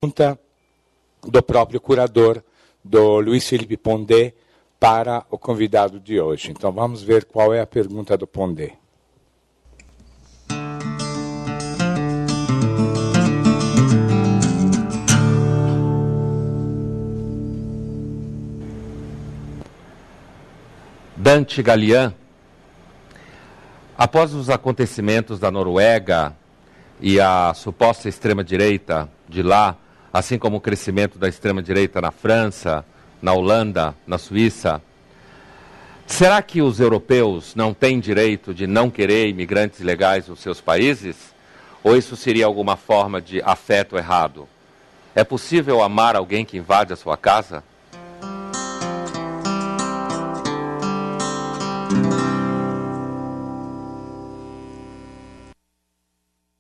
Pergunta do próprio curador, do Luiz Felipe Pondé, para o convidado de hoje. Então vamos ver qual é a pergunta do Pondé. Dante Galian, após os acontecimentos da Noruega e a suposta extrema-direita de lá, assim como o crescimento da extrema-direita na França, na Holanda, na Suíça, será que os europeus não têm direito de não querer imigrantes ilegais nos seus países? Ou isso seria alguma forma de afeto errado? É possível amar alguém que invade a sua casa?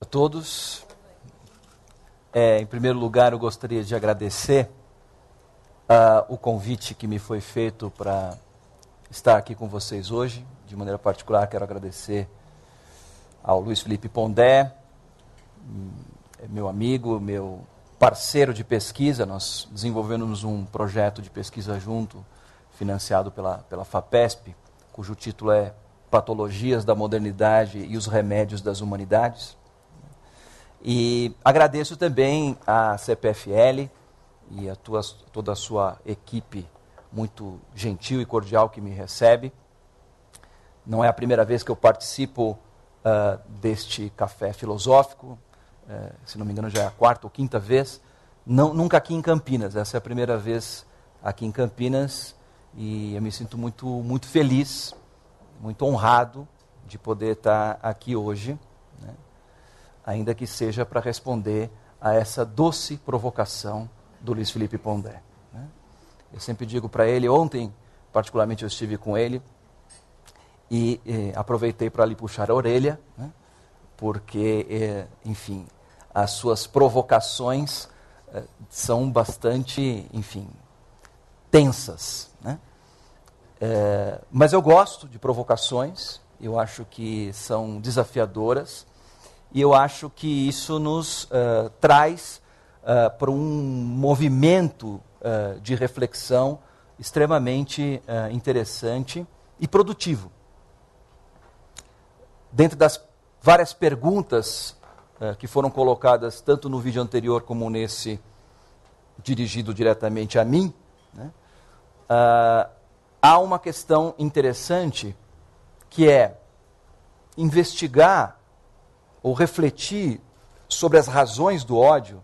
A todos. Em primeiro lugar, eu gostaria de agradecer o convite que me foi feito para estar aqui com vocês hoje. De maneira particular, quero agradecer ao Luiz Felipe Pondé, meu amigo, meu parceiro de pesquisa. Nós desenvolvemos um projeto de pesquisa junto, financiado pela FAPESP, cujo título é Patologias da Modernidade e os Remédios das Humanidades. E agradeço também à CPFL e a toda a sua equipe muito gentil e cordial que me recebe. Não é a primeira vez que eu participo deste café filosófico, se não me engano já é a quarta ou quinta vez, nunca aqui em Campinas, essa é a primeira vez aqui em Campinas e eu me sinto muito feliz, muito honrado de poder estar aqui hoje, né? Ainda que seja para responder a essa doce provocação do Luiz Felipe Pondé, né? Eu sempre digo para ele, ontem particularmente eu estive com ele e aproveitei para lhe puxar a orelha, né? Porque, enfim, as suas provocações são bastante, enfim, tensas, né? Mas eu gosto de provocações, eu acho que são desafiadoras, e eu acho que isso nos traz para um movimento de reflexão extremamente interessante e produtivo. Dentro das várias perguntas que foram colocadas tanto no vídeo anterior como nesse dirigido diretamente a mim, né, há uma questão interessante que é investigar ou refletir sobre as razões do ódio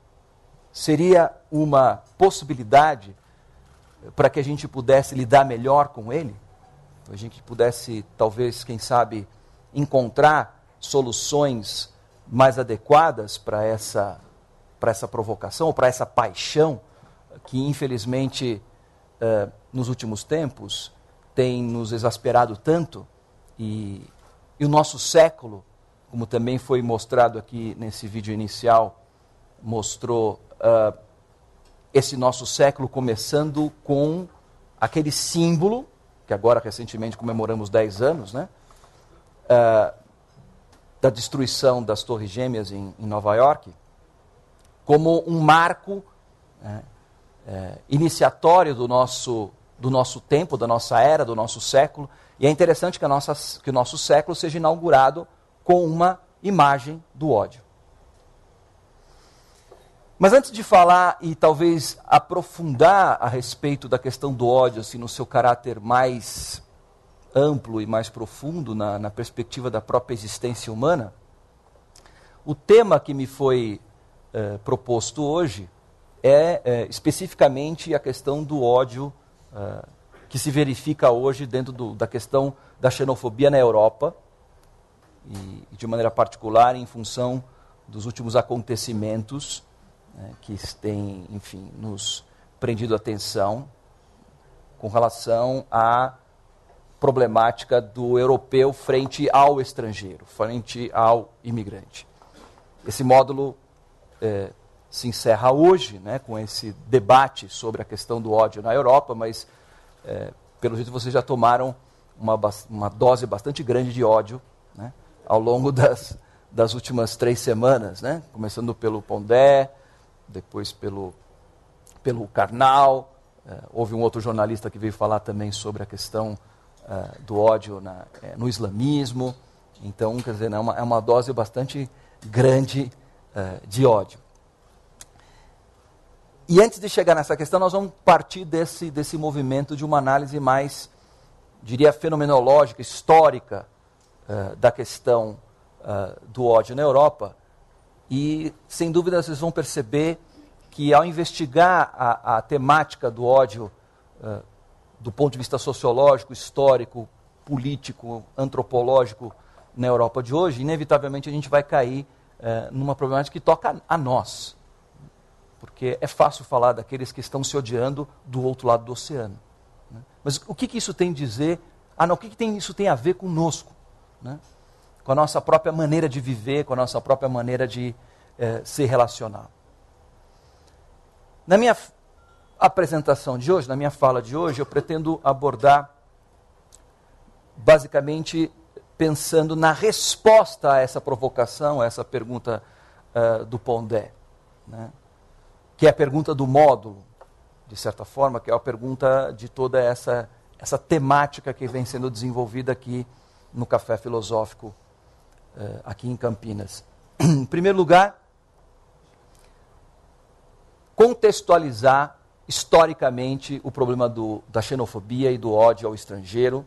seria uma possibilidade para que a gente pudesse lidar melhor com ele? A gente pudesse, talvez, quem sabe, encontrar soluções mais adequadas para essa provocação, ou para essa paixão que, infelizmente, nos últimos tempos tem nos exasperado tanto e o nosso século, como também foi mostrado aqui nesse vídeo inicial, mostrou esse nosso século começando com aquele símbolo, que agora recentemente comemoramos 10 anos, né, da destruição das Torres Gêmeas em Nova York, como um marco iniciatório do nosso tempo, da nossa era, do nosso século. E é interessante que o nosso século seja inaugurado com uma imagem do ódio. Mas antes de falar e talvez aprofundar a respeito da questão do ódio, assim, no seu caráter mais amplo e mais profundo, na perspectiva da própria existência humana, o tema que me foi proposto hoje é especificamente a questão do ódio que se verifica hoje dentro da questão da xenofobia na Europa, e de maneira particular em função dos últimos acontecimentos que têm, enfim, nos prendido a atenção com relação à problemática do europeu frente ao estrangeiro, frente ao imigrante. Esse módulo se encerra hoje, né, com esse debate sobre a questão do ódio na Europa, mas, pelo jeito, vocês já tomaram uma dose bastante grande de ódio, né, ao longo das últimas 3 semanas, né? Começando pelo Pondé, depois pelo Karnal, houve um outro jornalista que veio falar também sobre a questão do ódio no islamismo. Então, quer dizer, é uma dose bastante grande de ódio. E antes de chegar nessa questão, nós vamos partir desse movimento de uma análise mais, diria, fenomenológica, histórica da questão do ódio na Europa. E, sem dúvida, vocês vão perceber que, ao investigar a temática do ódio do ponto de vista sociológico, histórico, político, antropológico na Europa de hoje, inevitavelmente a gente vai cair numa problemática que toca a nós. Porque é fácil falar daqueles que estão se odiando do outro lado do oceano. Né? Mas o que isso tem a dizer? O que isso tem a ver conosco? Né? Com a nossa própria maneira de viver, com a nossa própria maneira de se relacionar. Na minha apresentação de hoje, na minha fala de hoje, eu pretendo abordar, basicamente, pensando na resposta a essa provocação, a essa pergunta do Pondé, né? Que é a pergunta do módulo, de certa forma, que é a pergunta de toda essa temática que vem sendo desenvolvida aqui no Café Filosófico, aqui em Campinas. Em primeiro lugar, contextualizar historicamente o problema da xenofobia e do ódio ao estrangeiro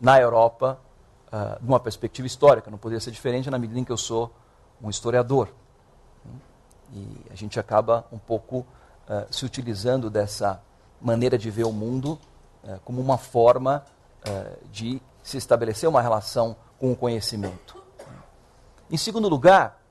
na Europa, numa perspectiva histórica. Não poderia ser diferente na medida em que eu sou um historiador. E a gente acaba um pouco se utilizando dessa maneira de ver o mundo como uma forma de se estabelecer uma relação com o conhecimento. Em segundo lugar,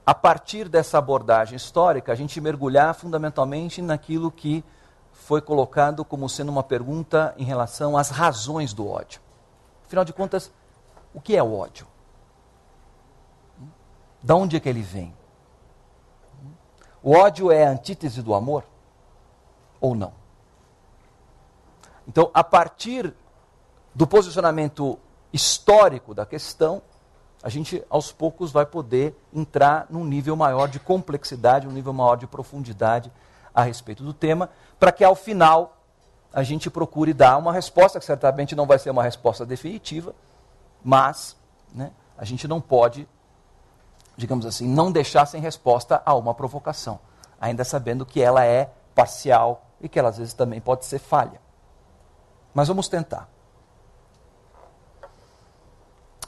a partir dessa abordagem histórica, a gente mergulhar fundamentalmente naquilo que foi colocado como sendo uma pergunta em relação às razões do ódio. Afinal de contas, o que é o ódio? De onde é que ele vem? O ódio é a antítese do amor? Ou não? Então, a partir do posicionamento histórico da questão, a gente, aos poucos, vai poder entrar num nível maior de complexidade, um nível maior de profundidade a respeito do tema, para que, ao final, a gente procure dar uma resposta, que certamente não vai ser uma resposta definitiva, mas, né, a gente não pode, digamos assim, não deixar sem resposta a uma provocação, ainda sabendo que ela é parcial e que ela, às vezes, também pode ser falha. Mas vamos tentar.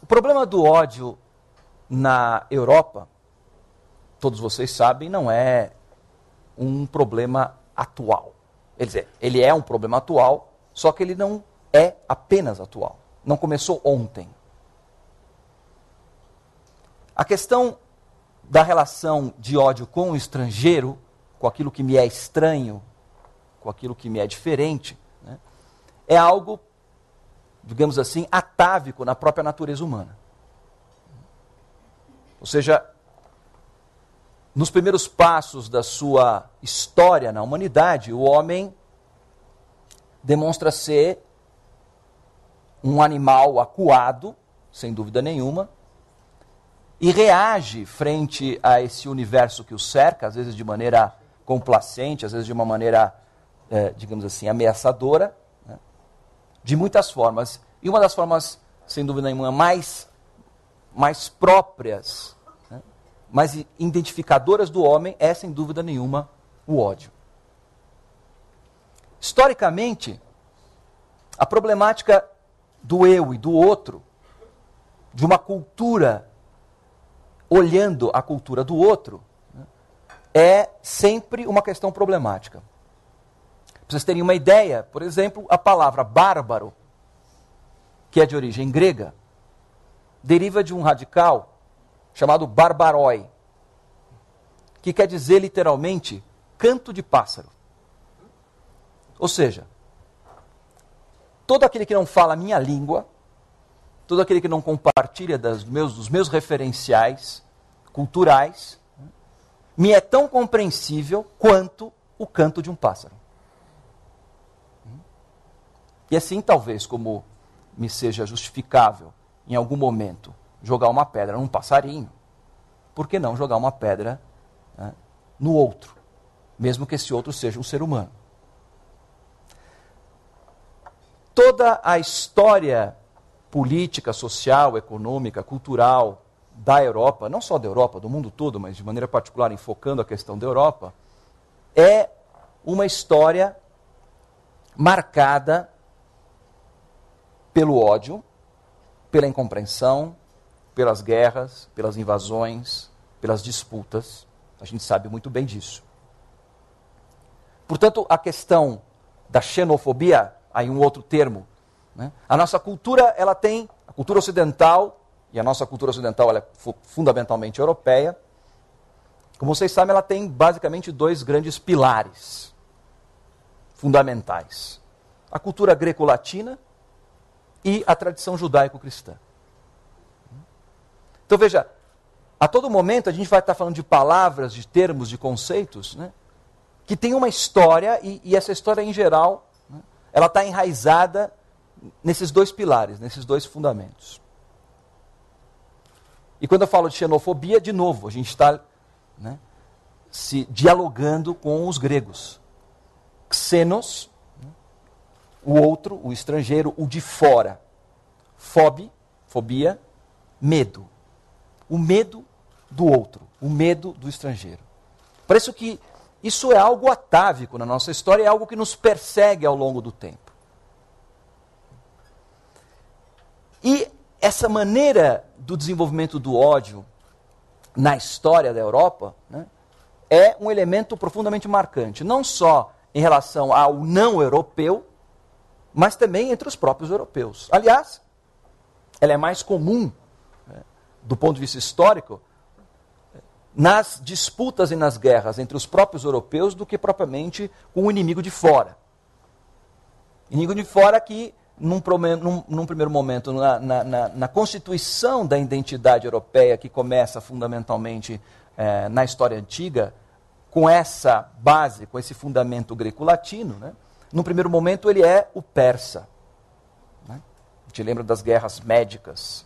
O problema do ódio na Europa, todos vocês sabem, não é um problema atual. Quer dizer, ele é um problema atual, só que ele não é apenas atual. Não começou ontem. A questão da relação de ódio com o estrangeiro, com aquilo que me é estranho, com aquilo que me é diferente, né, é algo, digamos assim, atávico na própria natureza humana. Ou seja, nos primeiros passos da sua história na humanidade, o homem demonstra ser um animal acuado, sem dúvida nenhuma, e reage frente a esse universo que o cerca, às vezes de maneira complacente, às vezes de uma maneira, digamos assim, ameaçadora, né, de muitas formas. E uma das formas, sem dúvida nenhuma, mais próprias, né, mais identificadoras do homem é, sem dúvida nenhuma, o ódio. Historicamente, a problemática do eu e do outro, de uma cultura olhando a cultura do outro, né, é sempre uma questão problemática. Para vocês terem uma ideia, por exemplo, a palavra bárbaro, que é de origem grega, deriva de um radical chamado barbaroi, que quer dizer literalmente canto de pássaro. Ou seja, todo aquele que não fala a minha língua, todo aquele que não compartilha dos meus referenciais culturais, me é tão compreensível quanto o canto de um pássaro. E assim, talvez, como me seja justificável, em algum momento, jogar uma pedra num passarinho, por que não jogar uma pedra né, no outro, mesmo que esse outro seja um ser humano. Toda a história política, social, econômica, cultural da Europa, não só da Europa, do mundo todo, mas de maneira particular enfocando a questão da Europa, é uma história marcada pelo ódio, pela incompreensão, pelas guerras, pelas invasões, pelas disputas. A gente sabe muito bem disso. Portanto, a questão da xenofobia, aí um outro termo, né? A nossa cultura, ela tem, a cultura ocidental, e a nossa cultura ocidental ela é fundamentalmente europeia, como vocês sabem, ela tem basicamente dois grandes pilares fundamentais. A cultura greco-latina e a tradição judaico-cristã. Então veja, a todo momento a gente vai estar falando de palavras, de termos, de conceitos, né, que tem uma história, e essa história em geral, né, ela está enraizada nesses dois pilares, nesses dois fundamentos. E quando eu falo de xenofobia, de novo, a gente está, né, se dialogando com os gregos. Xenos, né, o outro, o estrangeiro, o de fora. Fobia, medo. O medo do outro, o medo do estrangeiro. Parece que isso é algo atávico na nossa história, é algo que nos persegue ao longo do tempo. E essa maneira do desenvolvimento do ódio na história da Europa, né, é um elemento profundamente marcante, não só em relação ao não europeu, mas também entre os próprios europeus. Aliás, ela é mais comum, né, do ponto de vista histórico, nas disputas e nas guerras entre os próprios europeus do que propriamente com o inimigo de fora. Inimigo de fora que, num primeiro momento, na constituição da identidade europeia, que começa fundamentalmente na história antiga, com essa base, com esse fundamento greco-latino, né, no primeiro momento ele é o persa. Né? A gente lembra das guerras médicas,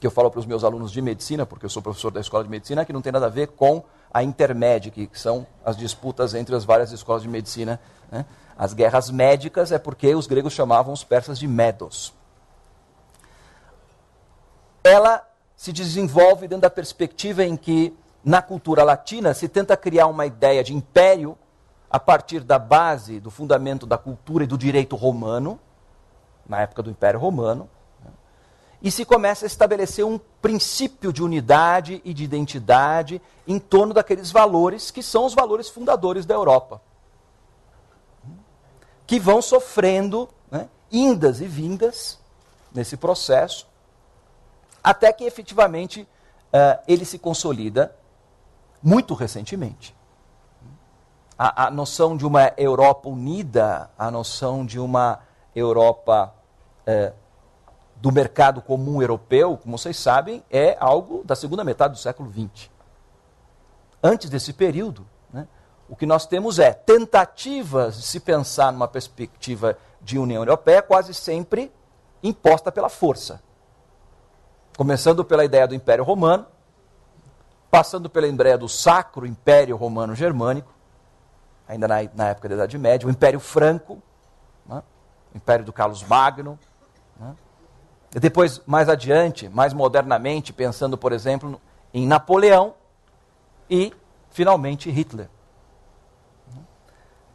que eu falo para os meus alunos de medicina, porque eu sou professor da escola de medicina, que não tem nada a ver com a intermédia, que são as disputas entre as várias escolas de medicina. Né? As guerras médicas é porque os gregos chamavam os persas de medos. Ela se desenvolve dentro da perspectiva em que, na cultura latina, se tenta criar uma ideia de império a partir da base, do fundamento da cultura e do direito romano, na época do Império Romano, e se começa a estabelecer um princípio de unidade e de identidade em torno daqueles valores que são os valores fundadores da Europa, que vão sofrendo, né, indas e vindas nesse processo, até que efetivamente ele se consolida muito recentemente. A noção de uma Europa unida, a noção de uma Europa do mercado comum europeu, como vocês sabem, é algo da segunda metade do século XX. Antes desse período, né, o que nós temos é tentativas de se pensar numa perspectiva de União Europeia quase sempre imposta pela força. Começando pela ideia do Império Romano, passando pela ideia do Sacro Império Romano Germânico, ainda na época da Idade Média, o Império Franco, né, o Império do Carlos Magno, né, e depois, mais adiante, mais modernamente, pensando, por exemplo, em Napoleão e, finalmente, Hitler.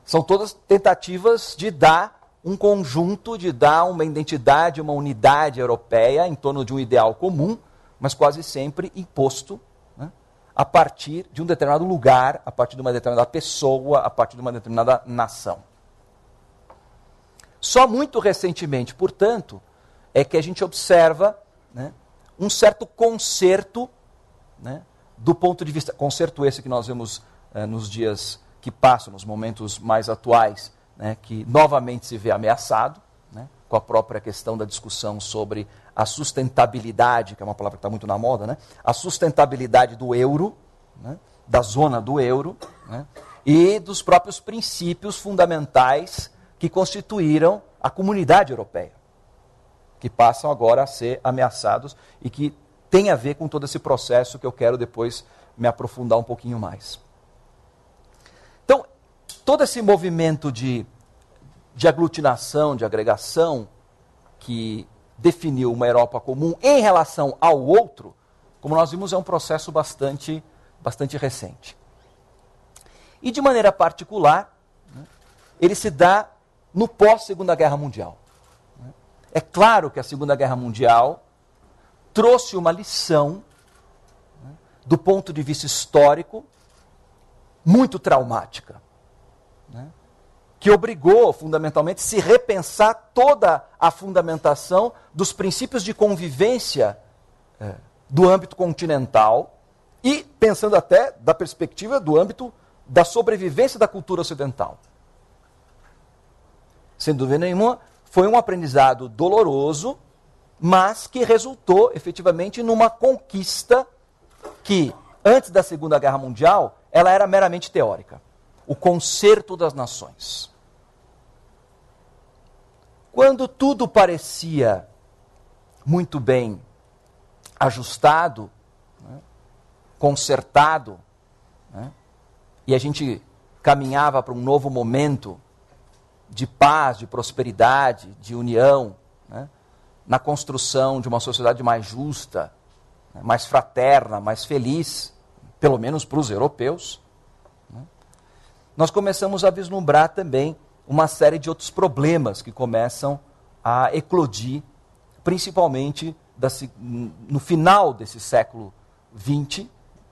São todas tentativas de dar um conjunto, de dar uma identidade, uma unidade europeia em torno de um ideal comum, mas quase sempre imposto, né, a partir de um determinado lugar, a partir de uma determinada pessoa, a partir de uma determinada nação. Só muito recentemente, portanto, é que a gente observa, né, um certo conserto, né, do ponto de vista... Conserto esse que nós vemos nos dias que passam, nos momentos mais atuais, né, que novamente se vê ameaçado, né, com a própria questão da discussão sobre a sustentabilidade, que é uma palavra que está muito na moda, né, a sustentabilidade do euro, né, da zona do euro, né, e dos próprios princípios fundamentais que constituíram a comunidade europeia, que passam agora a ser ameaçados e que tem a ver com todo esse processo que eu quero depois me aprofundar um pouquinho mais. Então, todo esse movimento de aglutinação, de agregação, que definiu uma Europa comum em relação ao outro, como nós vimos, é um processo bastante recente. E de maneira particular, ele se dá no pós-Segunda Guerra Mundial. É claro que a Segunda Guerra Mundial trouxe uma lição, do ponto de vista histórico, muito traumática, que obrigou, fundamentalmente, a se repensar toda a fundamentação dos princípios de convivência do âmbito continental e pensando até da perspectiva do âmbito da sobrevivência da cultura ocidental. Sem dúvida nenhuma, foi um aprendizado doloroso, mas que resultou efetivamente numa conquista que, antes da Segunda Guerra Mundial, ela era meramente teórica. O concerto das nações. Quando tudo parecia muito bem ajustado, consertado, e a gente caminhava para um novo momento de paz, de prosperidade, de união, na construção de uma sociedade mais justa, mais fraterna, mais feliz, pelo menos para os europeus, nós começamos a vislumbrar também uma série de outros problemas que começam a eclodir, principalmente no final desse século XX,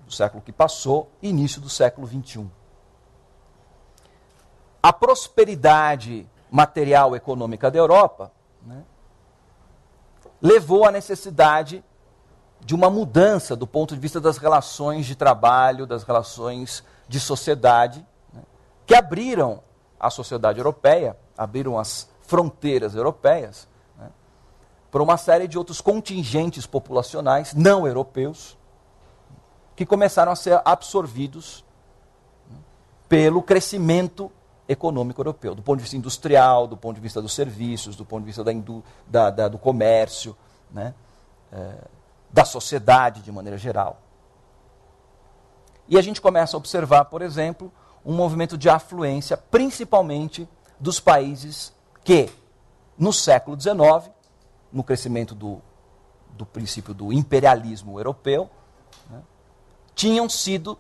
do século que passou, e início do século XXI. A prosperidade material e econômica da Europa levou à necessidade de uma mudança do ponto de vista das relações de trabalho, das relações de sociedade, que abriram a sociedade europeia, abriram as fronteiras europeias, para uma série de outros contingentes populacionais não europeus, que começaram a ser absorvidos pelo crescimento econômico europeu, do ponto de vista industrial, do ponto de vista dos serviços, do ponto de vista do comércio, da sociedade de maneira geral. E a gente começa a observar, por exemplo, um movimento de afluência, principalmente dos países que, no século XIX, no crescimento do princípio do imperialismo europeu, tinham sido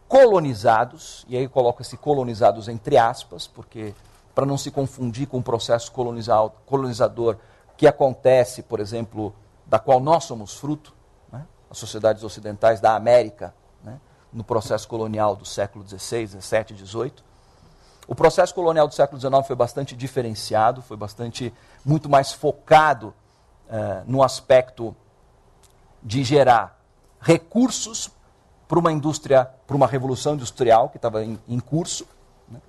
colonizados, e aí eu coloco esse colonizados entre aspas, porque para não se confundir com o processo colonizador que acontece, por exemplo, da qual nós somos fruto, as sociedades ocidentais da América, no processo colonial do século XVI, XVII, XVIII. O processo colonial do século XIX foi bastante diferenciado, foi muito mais focado no aspecto de gerar recursos para uma indústria, para uma revolução industrial que estava em curso,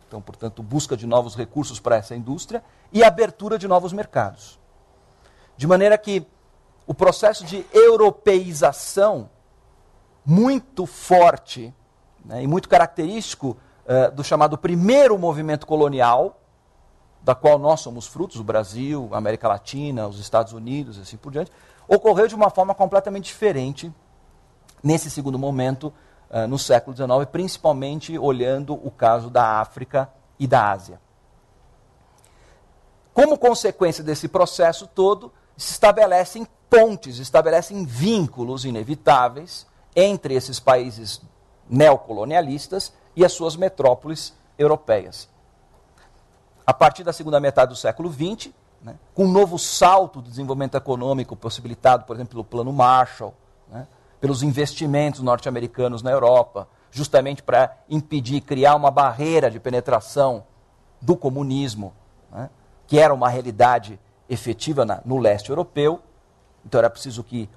então, portanto, busca de novos recursos para essa indústria e abertura de novos mercados. De maneira que o processo de europeização muito forte e muito característico do chamado primeiro movimento colonial, da qual nós somos frutos, o Brasil, a América Latina, os Estados Unidos, assim por diante, ocorreu de uma forma completamente diferente nesse segundo momento, no século XIX, principalmente olhando o caso da África e da Ásia. Como consequência desse processo todo, se estabelecem pontes, estabelecem vínculos inevitáveis entre esses países neocolonialistas e as suas metrópoles europeias. A partir da segunda metade do século XX, com um novo salto do desenvolvimento econômico possibilitado, por exemplo, pelo Plano Marshall, pelos investimentos norte-americanos na Europa, justamente para impedir, criar uma barreira de penetração do comunismo, que era uma realidade efetiva no leste europeu. Então era preciso que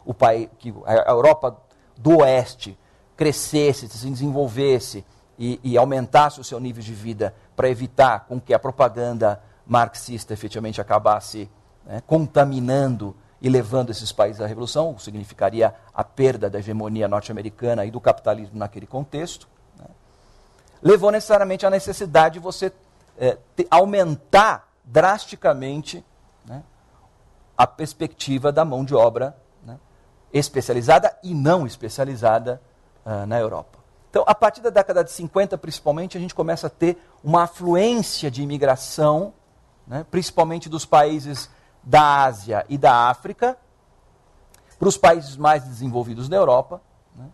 a Europa do Oeste crescesse, se desenvolvesse e aumentasse o seu nível de vida para evitar com que a propaganda marxista efetivamente acabasse contaminando e levando esses países à revolução, o que significaria a perda da hegemonia norte-americana e do capitalismo naquele contexto, levou necessariamente à necessidade de você aumentar drasticamente a perspectiva da mão de obra especializada e não especializada na Europa. Então, a partir da década de 50, principalmente, a gente começa a ter uma afluência de imigração, né, principalmente dos países da Ásia e da África, para os países mais desenvolvidos da Europa, né,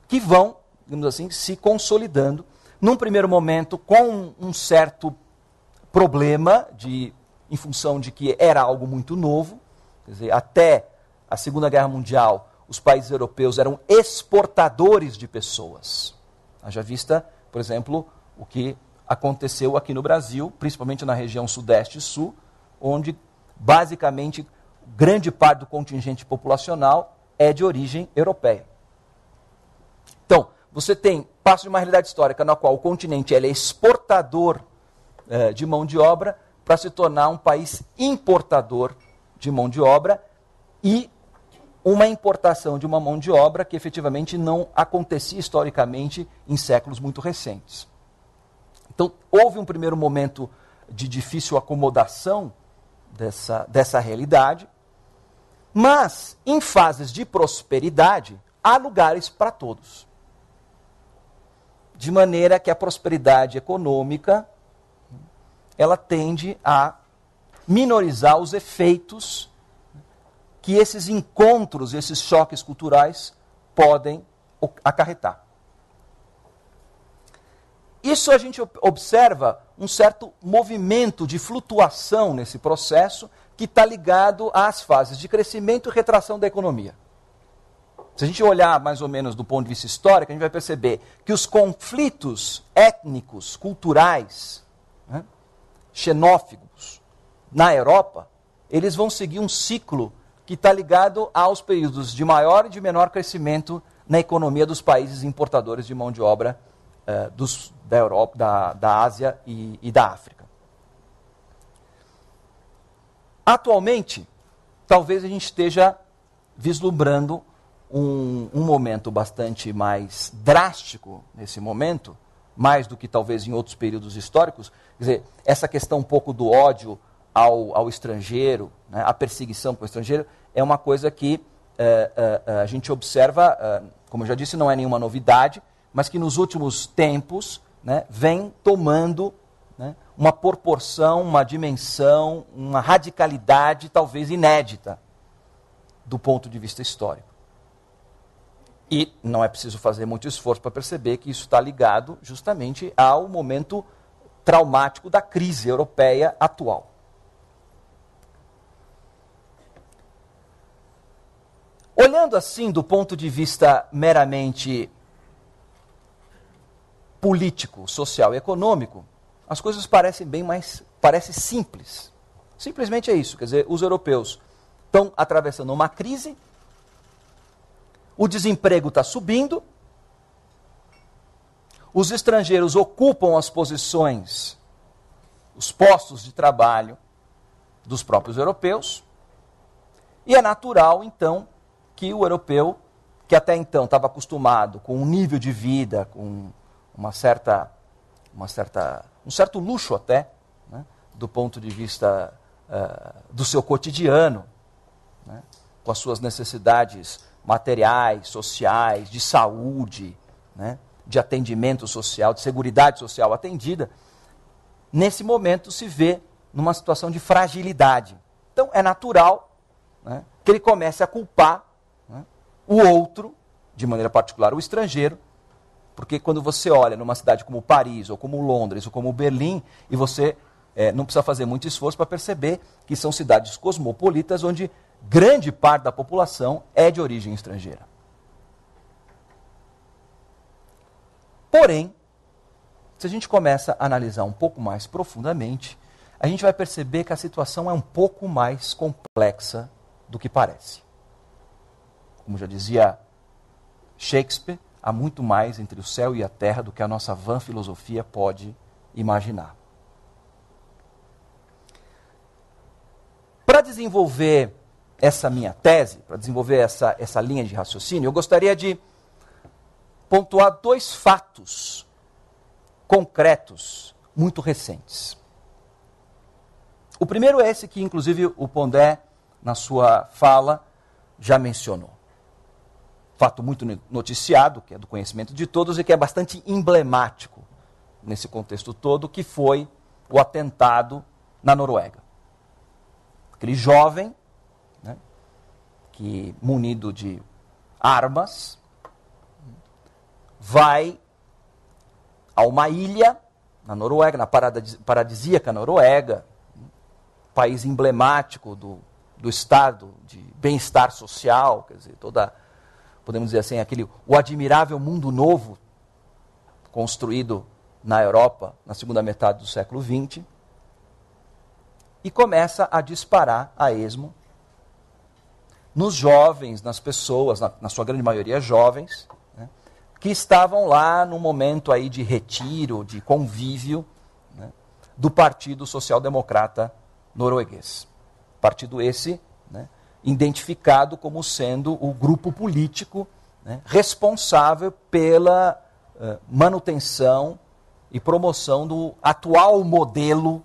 que vão, digamos assim, se consolidando, num primeiro momento com um certo problema, em função de que era algo muito novo. Quer dizer, até a Segunda Guerra Mundial, os países europeus eram exportadores de pessoas. Haja vista, por exemplo, o que aconteceu aqui no Brasil, principalmente na região Sudeste e Sul, onde, basicamente, grande parte do contingente populacional é de origem europeia. Então, você passa de uma realidade histórica na qual o continente ele é exportador de mão de obra para se tornar um país importador de mão de obra e uma importação de uma mão de obra que efetivamente não acontecia historicamente em séculos muito recentes. Então, houve um primeiro momento de difícil acomodação dessa realidade, mas, em fases de prosperidade, há lugares para todos. De maneira que a prosperidade econômica ela tende a minorizar os efeitos que esses encontros, esses choques culturais podem acarretar. Isso a gente observa um certo movimento de flutuação nesse processo que está ligado às fases de crescimento e retração da economia. Se a gente olhar mais ou menos do ponto de vista histórico, a gente vai perceber que os conflitos étnicos, culturais, né, xenófobos na Europa, eles vão seguir um ciclo que está ligado aos períodos de maior e de menor crescimento na economia dos países importadores de mão de obra da Europa, da Ásia e da África. Atualmente, talvez a gente esteja vislumbrando um momento bastante mais drástico nesse momento, mais do que talvez em outros períodos históricos. Quer dizer, essa questão um pouco do ódio ao estrangeiro, né, a perseguição com o estrangeiro, é uma coisa que a gente observa, como eu já disse, não é nenhuma novidade, mas que nos últimos tempos, né, vem tomando, né, uma proporção, uma dimensão, uma radicalidade talvez inédita do ponto de vista histórico. E não é preciso fazer muito esforço para perceber que isso está ligado justamente ao momento traumático da crise europeia atual. Olhando assim do ponto de vista meramente político, social e econômico, as coisas parecem parece simples. Simplesmente é isso, quer dizer, os europeus estão atravessando uma crise, o desemprego está subindo, os estrangeiros ocupam as posições, os postos de trabalho dos próprios europeus, e é natural, então, que o europeu, que até então estava acostumado com um nível de vida, com um certo luxo até, né, do ponto de vista do seu cotidiano, né, com as suas necessidades materiais, sociais, de saúde, né, de atendimento social, de seguridade social atendida, nesse momento se vê numa situação de fragilidade. Então é natural, né, que ele comece a culpar, né, o outro, de maneira particular o estrangeiro, porque quando você olha numa cidade como Paris, ou como Londres, ou como Berlim, e você não precisa fazer muito esforço para perceber que são cidades cosmopolitas onde grande parte da população é de origem estrangeira. Porém, se a gente começa a analisar um pouco mais profundamente, a gente vai perceber que a situação é um pouco mais complexa do que parece. Como já dizia Shakespeare, há muito mais entre o céu e a terra do que a nossa vã filosofia pode imaginar. Para desenvolver essa minha tese, para desenvolver essa linha de raciocínio, eu gostaria de pontuar dois fatos concretos muito recentes. O primeiro é esse que, inclusive, o Pondé, na sua fala, já mencionou. fato muito noticiado, que é do conhecimento de todos e que é bastante emblemático nesse contexto todo, que foi o atentado na Noruega. Aquele jovem, né, que, munido de armas, vai a uma ilha na Noruega, na paradisíaca Noruega, país emblemático do estado de bem-estar social, quer dizer, podemos dizer assim, o admirável mundo novo construído na Europa na segunda metade do século XX, e começa a disparar a esmo nos jovens, nas pessoas, na sua grande maioria jovens, né, que estavam lá num momento aí de retiro, de convívio, né, do Partido Social Democrata norueguês. Partido esse, né, identificado como sendo o grupo político, né, responsável pela manutenção e promoção do atual modelo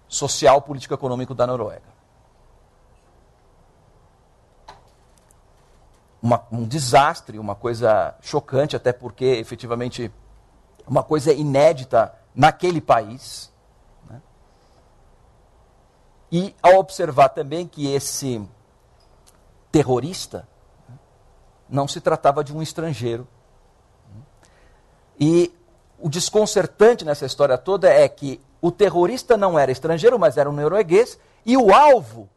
social, político e econômico da Noruega. Um desastre, uma coisa chocante, até porque, efetivamente, uma coisa inédita naquele país. Né? E ao observar também que esse terrorista, né, não se tratava de um estrangeiro. E o desconcertante nessa história toda é que o terrorista não era estrangeiro, mas era um norueguês, e o alvo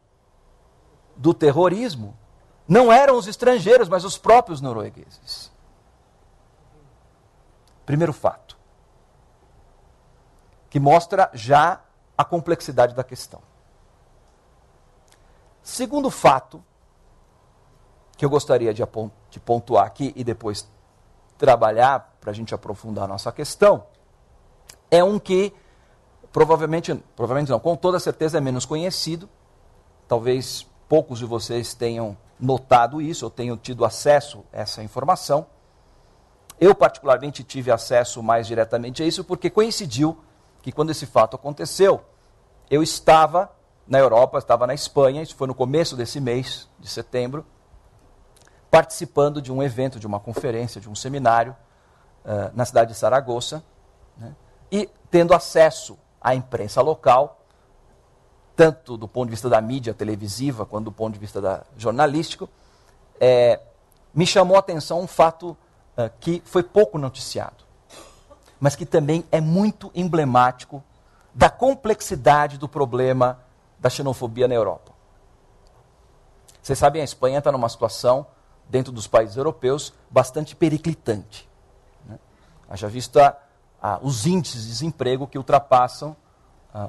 do terrorismo não eram os estrangeiros, mas os próprios noruegueses. Primeiro fato, que mostra já a complexidade da questão. Segundo fato, que eu gostaria de pontuar aqui e depois trabalhar para a gente aprofundar a nossa questão, é um que provavelmente não, com toda certeza é menos conhecido. Talvez poucos de vocês tenham notado isso, ou tenham tido acesso a essa informação. Eu, particularmente, tive acesso mais diretamente a isso, porque coincidiu que quando esse fato aconteceu, eu estava na Europa, estava na Espanha, isso foi no começo desse mês, de setembro, participando de um evento, de uma conferência, de um seminário, na cidade de Saragoça, né, e tendo acesso à imprensa local, tanto do ponto de vista da mídia televisiva, quanto do ponto de vista jornalístico, me chamou a atenção um fato que foi pouco noticiado, mas que também é muito emblemático da complexidade do problema da xenofobia na Europa. Vocês sabem, a Espanha está numa situação, dentro dos países europeus, bastante periclitante. Né? Haja vista os índices de desemprego que ultrapassam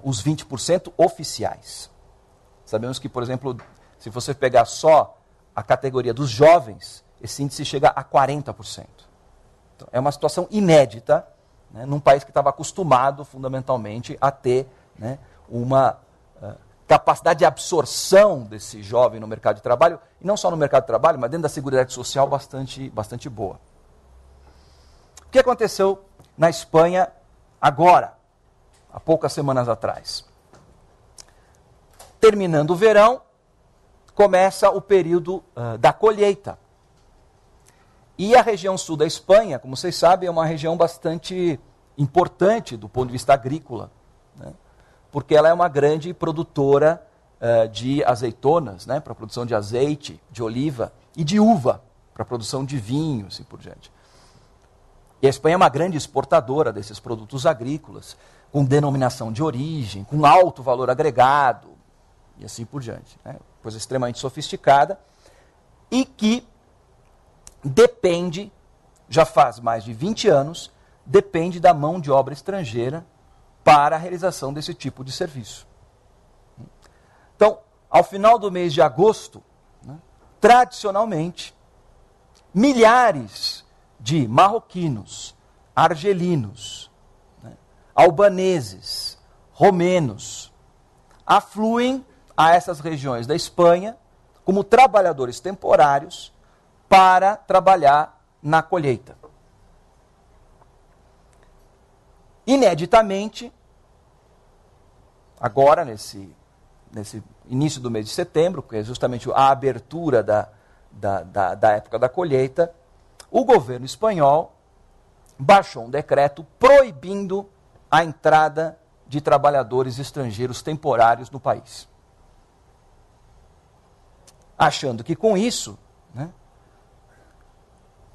os 20% oficiais. Sabemos que, por exemplo, se você pegar só a categoria dos jovens, esse índice chega a 40%. Então, é uma situação inédita, né, num país que estava acostumado, fundamentalmente, a ter, né, uma capacidade de absorção desse jovem no mercado de trabalho, e não só no mercado de trabalho, mas dentro da Seguridade Social bastante boa. O que aconteceu na Espanha agora, há poucas semanas atrás? Terminando o verão, começa o período da colheita. E a região sul da Espanha, como vocês sabem, é uma região bastante importante do ponto de vista agrícola, né? Porque ela é uma grande produtora de azeitonas, né, para a produção de azeite, de oliva, e de uva, para a produção de vinho, assim por diante. E a Espanha é uma grande exportadora desses produtos agrícolas, com denominação de origem, com alto valor agregado, e assim por diante. Né? Coisa extremamente sofisticada, e que depende, já faz mais de 20 anos, depende da mão de obra estrangeira para a realização desse tipo de serviço. Então, ao final do mês de agosto, né, tradicionalmente, milhares de marroquinos, argelinos, né, albaneses, romenos, afluem a essas regiões da Espanha como trabalhadores temporários para trabalhar na colheita. Ineditamente, agora, nesse início do mês de setembro, que é justamente a abertura da época da colheita, o governo espanhol baixou um decreto proibindo a entrada de trabalhadores estrangeiros temporários no país. Achando que com isso, né,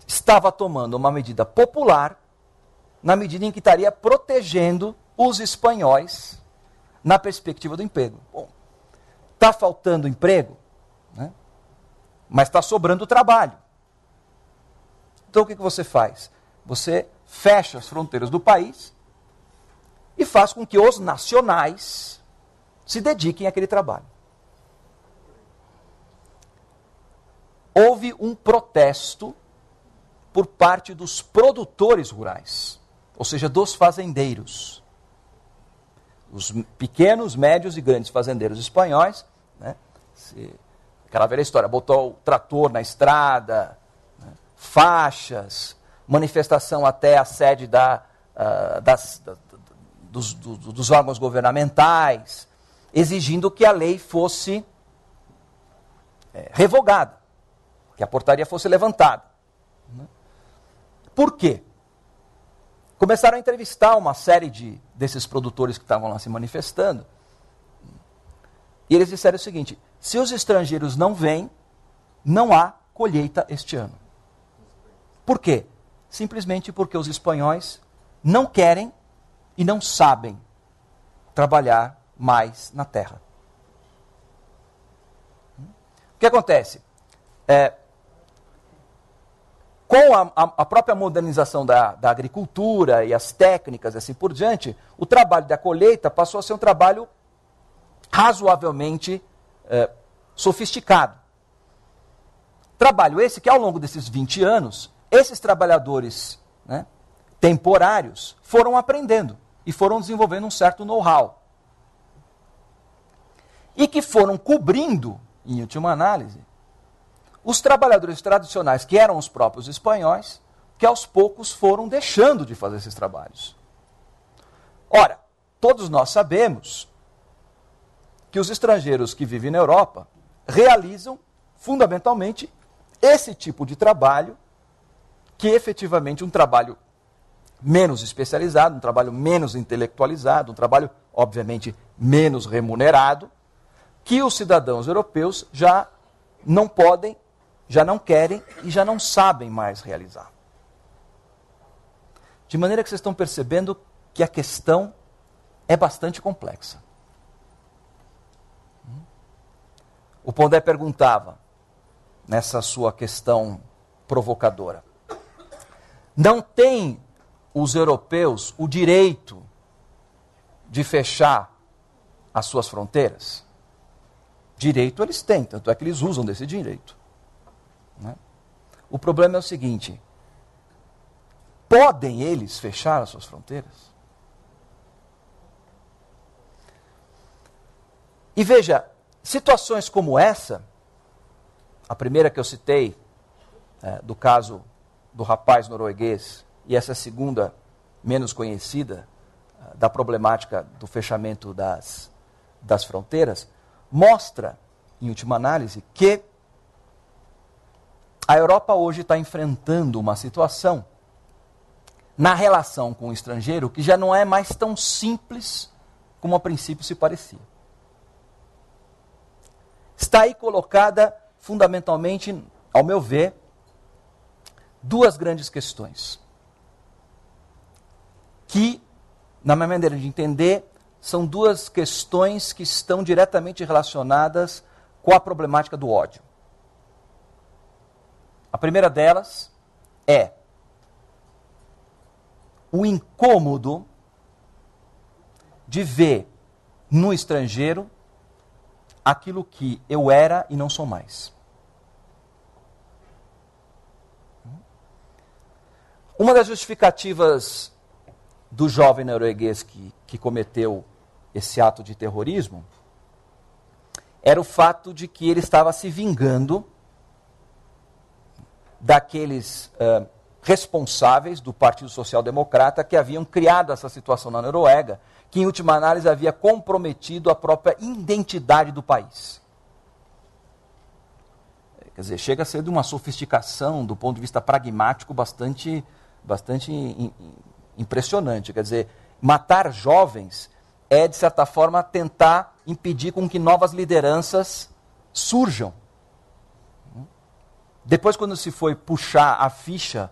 estava tomando uma medida popular, na medida em que estaria protegendo os espanhóis na perspectiva do emprego. Bom, está faltando emprego, né, mas está sobrando trabalho. Então o que você faz? Você fecha as fronteiras do país e faz com que os nacionais se dediquem àquele trabalho. Houve um protesto por parte dos produtores rurais, ou seja, dos fazendeiros. Os pequenos, médios e grandes fazendeiros espanhóis, né, aquela velha história, botou o trator na estrada, né, faixas, manifestação até a sede dos órgãos governamentais, exigindo que a lei fosse revogada, que a portaria fosse levantada. Por quê? Começaram a entrevistar uma série desses produtores que estavam lá se manifestando, e eles disseram o seguinte: se os estrangeiros não vêm, não há colheita este ano. Por quê? Simplesmente porque os espanhóis não querem e não sabem trabalhar mais na terra. O que acontece? Com a própria modernização da agricultura e as técnicas assim por diante, o trabalho da colheita passou a ser um trabalho razoavelmente sofisticado. Trabalho esse que, ao longo desses 20 anos, esses trabalhadores, né, temporários foram aprendendo e foram desenvolvendo um certo know-how. E que foram cobrindo, em última análise, os trabalhadores tradicionais, que eram os próprios espanhóis, que aos poucos foram deixando de fazer esses trabalhos. Ora, todos nós sabemos que os estrangeiros que vivem na Europa realizam, fundamentalmente, esse tipo de trabalho, que é efetivamente um trabalho menos especializado, um trabalho menos intelectualizado, um trabalho, obviamente, menos remunerado, que os cidadãos europeus já não podem, já não querem e já não sabem mais realizar. De maneira que vocês estão percebendo que a questão é bastante complexa. O Pondé perguntava, nessa sua questão provocadora: não têm os europeus o direito de fechar as suas fronteiras? Direito eles têm, tanto é que eles usam desse direito. Né? O problema é o seguinte: podem eles fechar as suas fronteiras? E veja, situações como essa, a primeira que eu citei, do caso do rapaz norueguês, e essa segunda, menos conhecida, da problemática do fechamento das fronteiras, mostra, em última análise, que a Europa hoje está enfrentando uma situação na relação com o estrangeiro que já não é mais tão simples como a princípio se parecia. Está aí colocada, fundamentalmente, ao meu ver, duas grandes questões, que, na minha maneira de entender, são duas questões que estão diretamente relacionadas com a problemática do ódio. A primeira delas é o incômodo de ver no estrangeiro aquilo que eu era e não sou mais. Uma das justificativas do jovem norueguês que cometeu esse ato de terrorismo era o fato de que ele estava se vingando daqueles responsáveis do Partido Social Democrata que haviam criado essa situação na Noruega, que em última análise havia comprometido a própria identidade do país. Quer dizer, chega a ser de uma sofisticação do ponto de vista pragmático bastante impressionante. Quer dizer, matar jovens é, de certa forma, tentar impedir com que novas lideranças surjam. Depois, quando se foi puxar a ficha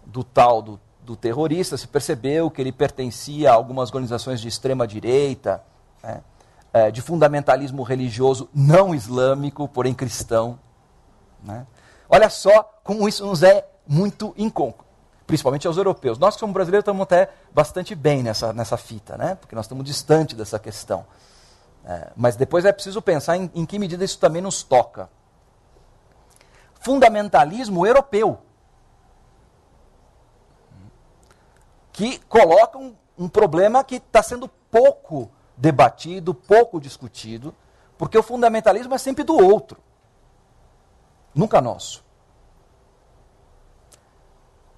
do tal do terrorista, se percebeu que ele pertencia a algumas organizações de extrema-direita, né, de fundamentalismo religioso não islâmico, porém cristão. Né? Olha só como isso nos é muito incômodo, principalmente aos europeus. Nós que somos brasileiros estamos até bastante bem nessa fita, né? Porque nós estamos distante dessa questão. Mas depois é preciso pensar em que medida isso também nos toca. Fundamentalismo europeu, que coloca um problema que está sendo pouco debatido, pouco discutido, porque o fundamentalismo é sempre do outro, nunca nosso.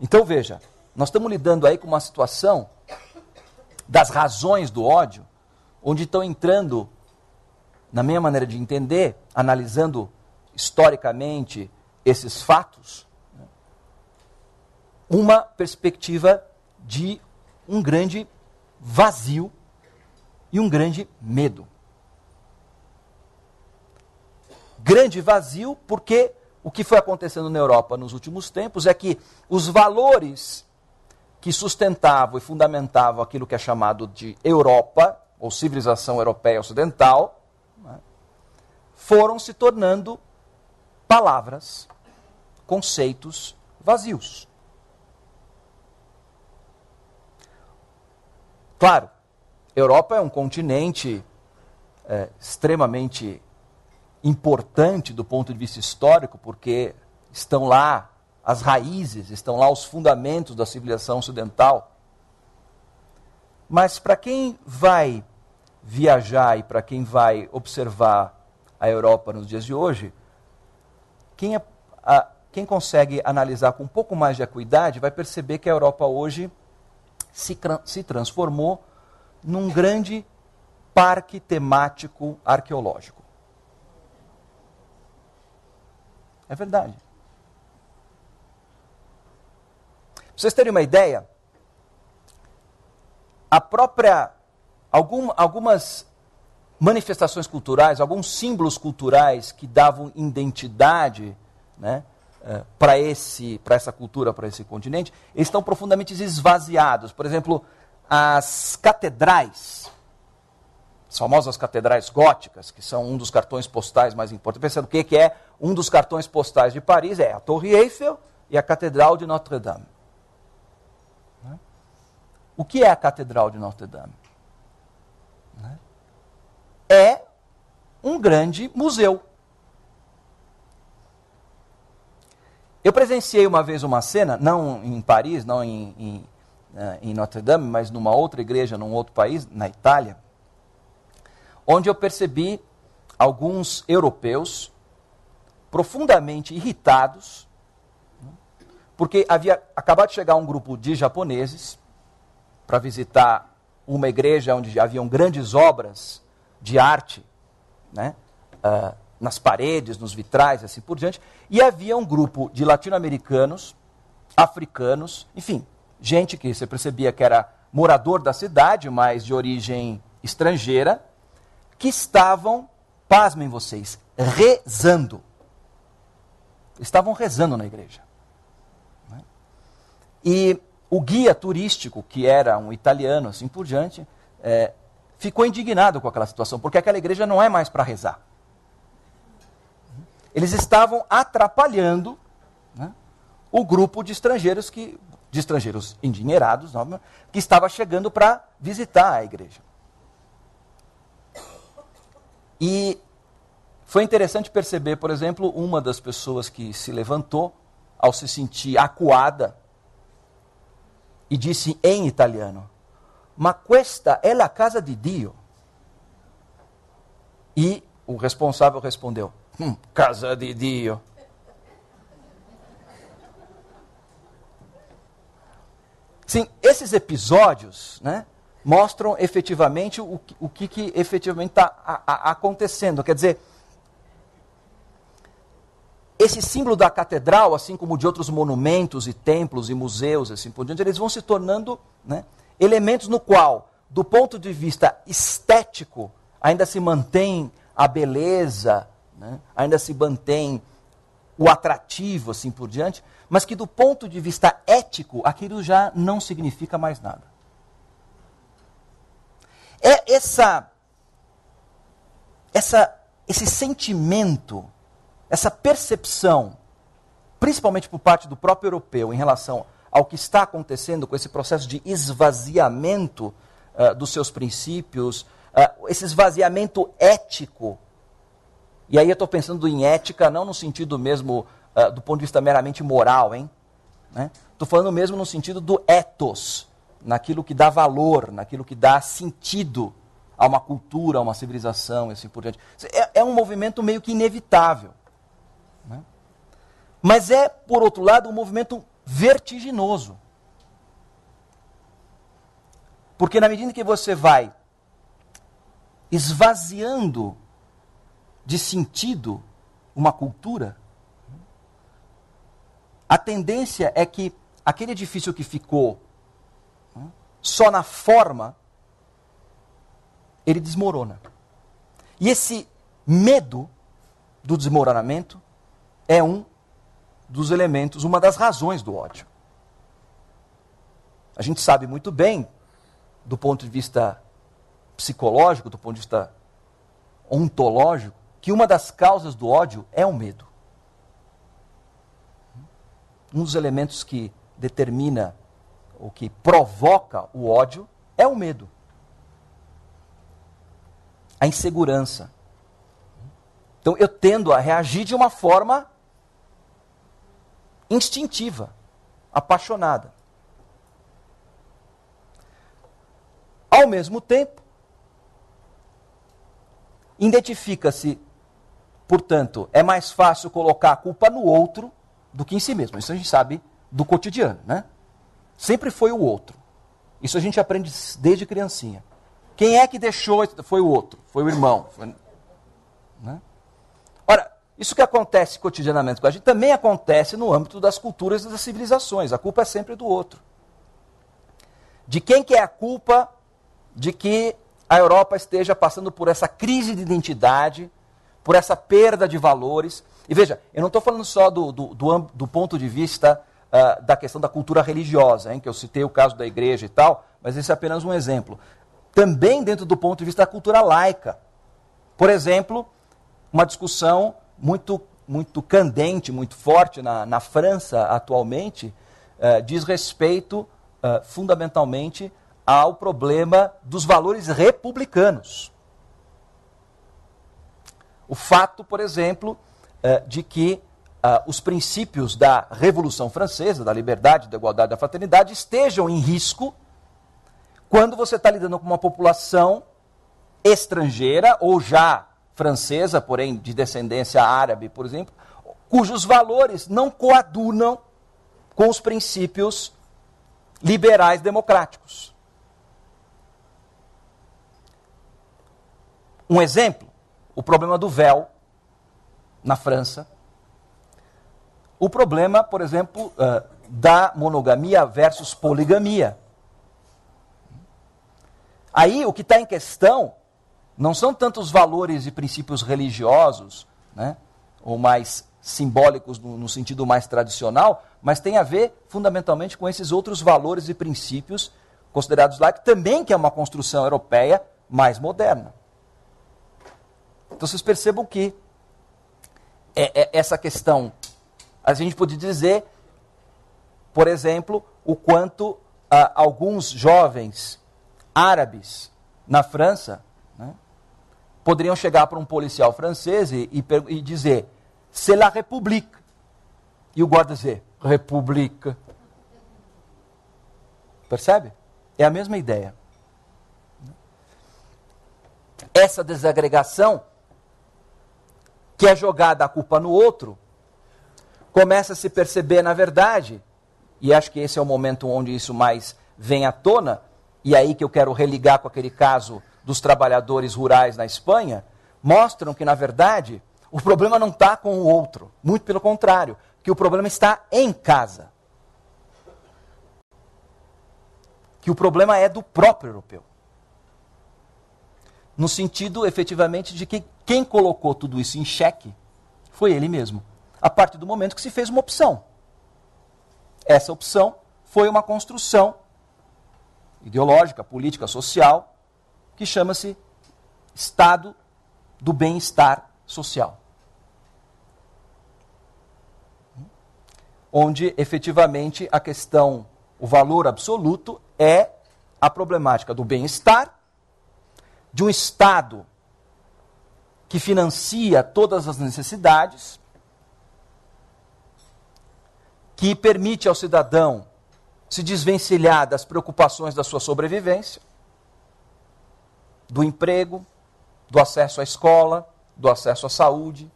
Então veja, nós estamos lidando aí com uma situação das razões do ódio, onde estão entrando, na minha maneira de entender, analisando historicamente esses fatos, uma perspectiva de um grande vazio e um grande medo. Grande vazio porque o que foi acontecendo na Europa nos últimos tempos é que os valores que sustentavam e fundamentavam aquilo que é chamado de Europa, ou civilização europeia ocidental, né, foram se tornando palavras, conceitos vazios. Claro, Europa é um continente extremamente importante do ponto de vista histórico, porque estão lá as raízes, estão lá os fundamentos da civilização ocidental. Mas para quem vai viajar e para quem vai observar a Europa nos dias de hoje, quem consegue analisar com um pouco mais de acuidade vai perceber que a Europa hoje se transformou num grande parque temático arqueológico. É verdade. Para vocês terem uma ideia, algumas manifestações culturais, alguns símbolos culturais que davam identidade, né, para essa cultura, para esse continente, eles estão profundamente esvaziados. Por exemplo, as catedrais, as famosas catedrais góticas, que são um dos cartões postais mais importantes. Pensando o que é um dos cartões postais de Paris, é a Torre Eiffel e a Catedral de Notre-Dame. O que é a Catedral de Notre-Dame? É um grande museu. Eu presenciei uma vez uma cena, não em Paris, não em Notre-Dame, mas numa outra igreja, num outro país, na Itália, onde eu percebi alguns europeus profundamente irritados, porque havia acabado de chegar um grupo de japoneses para visitar uma igreja onde haviam grandes obras de arte, né, nas paredes, nos vitrais, assim por diante, e havia um grupo de latino-americanos, africanos, enfim, gente que você percebia que era morador da cidade, mas de origem estrangeira, que estavam, pasmem vocês, rezando. Estavam rezando na igreja. E o guia turístico, que era um italiano, assim por diante, ficou indignado com aquela situação, porque aquela igreja não é mais para rezar. Eles estavam atrapalhando, né, o grupo de estrangeiros endinheirados, que estava chegando para visitar a igreja. E foi interessante perceber, por exemplo, uma das pessoas que se levantou ao se sentir acuada e disse em italiano: "Ma questa è la casa di Dio." E o responsável respondeu: "Casa de Dio." Sim, esses episódios, né, mostram efetivamente o que efetivamente está acontecendo. Quer dizer, esse símbolo da catedral, assim como de outros monumentos e templos e museus, assim por diante, eles vão se tornando, né, elementos no qual, do ponto de vista estético, ainda se mantém a beleza, né, ainda se mantém o atrativo, assim por diante, mas que do ponto de vista ético, aquilo já não significa mais nada. É esse sentimento, essa percepção, principalmente por parte do próprio europeu, em relação ao que está acontecendo com esse processo de esvaziamento dos seus princípios, esse esvaziamento ético. E aí eu estou pensando em ética, não no sentido mesmo do ponto de vista meramente moral, hein? Estou falando mesmo no sentido do ethos, naquilo que dá valor, naquilo que dá sentido a uma cultura, a uma civilização e assim por diante. É um movimento meio que inevitável. Né? Mas é, por outro lado, um movimento vertiginoso. Porque na medida que você vai esvaziando de sentido uma cultura, a tendência é que aquele edifício que ficou só na forma, ele desmorona. E esse medo do desmoronamento é um dos elementos, uma das razões do ódio. A gente sabe muito bem, do ponto de vista psicológico, do ponto de vista ontológico, que uma das causas do ódio é o medo. Um dos elementos que determina, ou que provoca o ódio, é o medo. A insegurança. Então eu tendo a reagir de uma forma instintiva, apaixonada. Ao mesmo tempo, identifica-se, portanto, é mais fácil colocar a culpa no outro do que em si mesmo. Isso a gente sabe do cotidiano, né? Sempre foi o outro. Isso a gente aprende desde criancinha. Quem é que deixou? Foi o outro, foi o irmão. Né? Ora, isso que acontece cotidianamente com a gente também acontece no âmbito das culturas e das civilizações. A culpa é sempre do outro. De quem que é a culpa de que a Europa esteja passando por essa crise de identidade, por essa perda de valores? E veja, eu não estou falando só do ponto de vista da questão da cultura religiosa, hein, que eu citei o caso da igreja e tal, mas esse é apenas um exemplo. Também dentro do ponto de vista da cultura laica. Por exemplo, uma discussão muito candente, muito forte na França atualmente, diz respeito fundamentalmente ao problema dos valores republicanos. O fato, por exemplo, de que os princípios da Revolução Francesa, da liberdade, da igualdade, da fraternidade, estejam em risco quando você está lidando com uma população estrangeira, ou já francesa, porém de descendência árabe, por exemplo, cujos valores não coadunam com os princípios liberais democráticos. Um exemplo, o problema do véu na França. O problema, por exemplo, da monogamia versus poligamia. Aí o que está em questão não são tanto os valores e princípios religiosos, né, ou mais simbólicos no sentido mais tradicional, mas tem a ver fundamentalmente com esses outros valores e princípios considerados laicos, também que é uma construção europeia mais moderna. Então vocês percebam que essa questão, a gente pode dizer, por exemplo, o quanto alguns jovens árabes na França, né, poderiam chegar para um policial francês e dizer, c'est la République. E o guarda dizer, República. Percebe? É a mesma ideia. Essa desagregação, que é jogada a culpa no outro, começa a se perceber, na verdade, e acho que esse é o momento onde isso mais vem à tona, e aí que eu quero religar com aquele caso dos trabalhadores rurais na Espanha, mostram que, na verdade, O problema não está com o outro, muito pelo contrário, que o problema está em casa. Que o problema é do próprio europeu. No sentido, efetivamente, de que quem colocou tudo isso em xeque foi ele mesmo, a partir do momento que se fez uma opção. Essa opção foi uma construção ideológica, política, social, que chama-se Estado do Bem-Estar Social. Onde, efetivamente, a questão, o valor absoluto é a problemática do bem-estar, de um Estado que financia todas as necessidades, que permite ao cidadão se desvencilhar das preocupações da sua sobrevivência, do emprego, do acesso à escola, do acesso à saúde,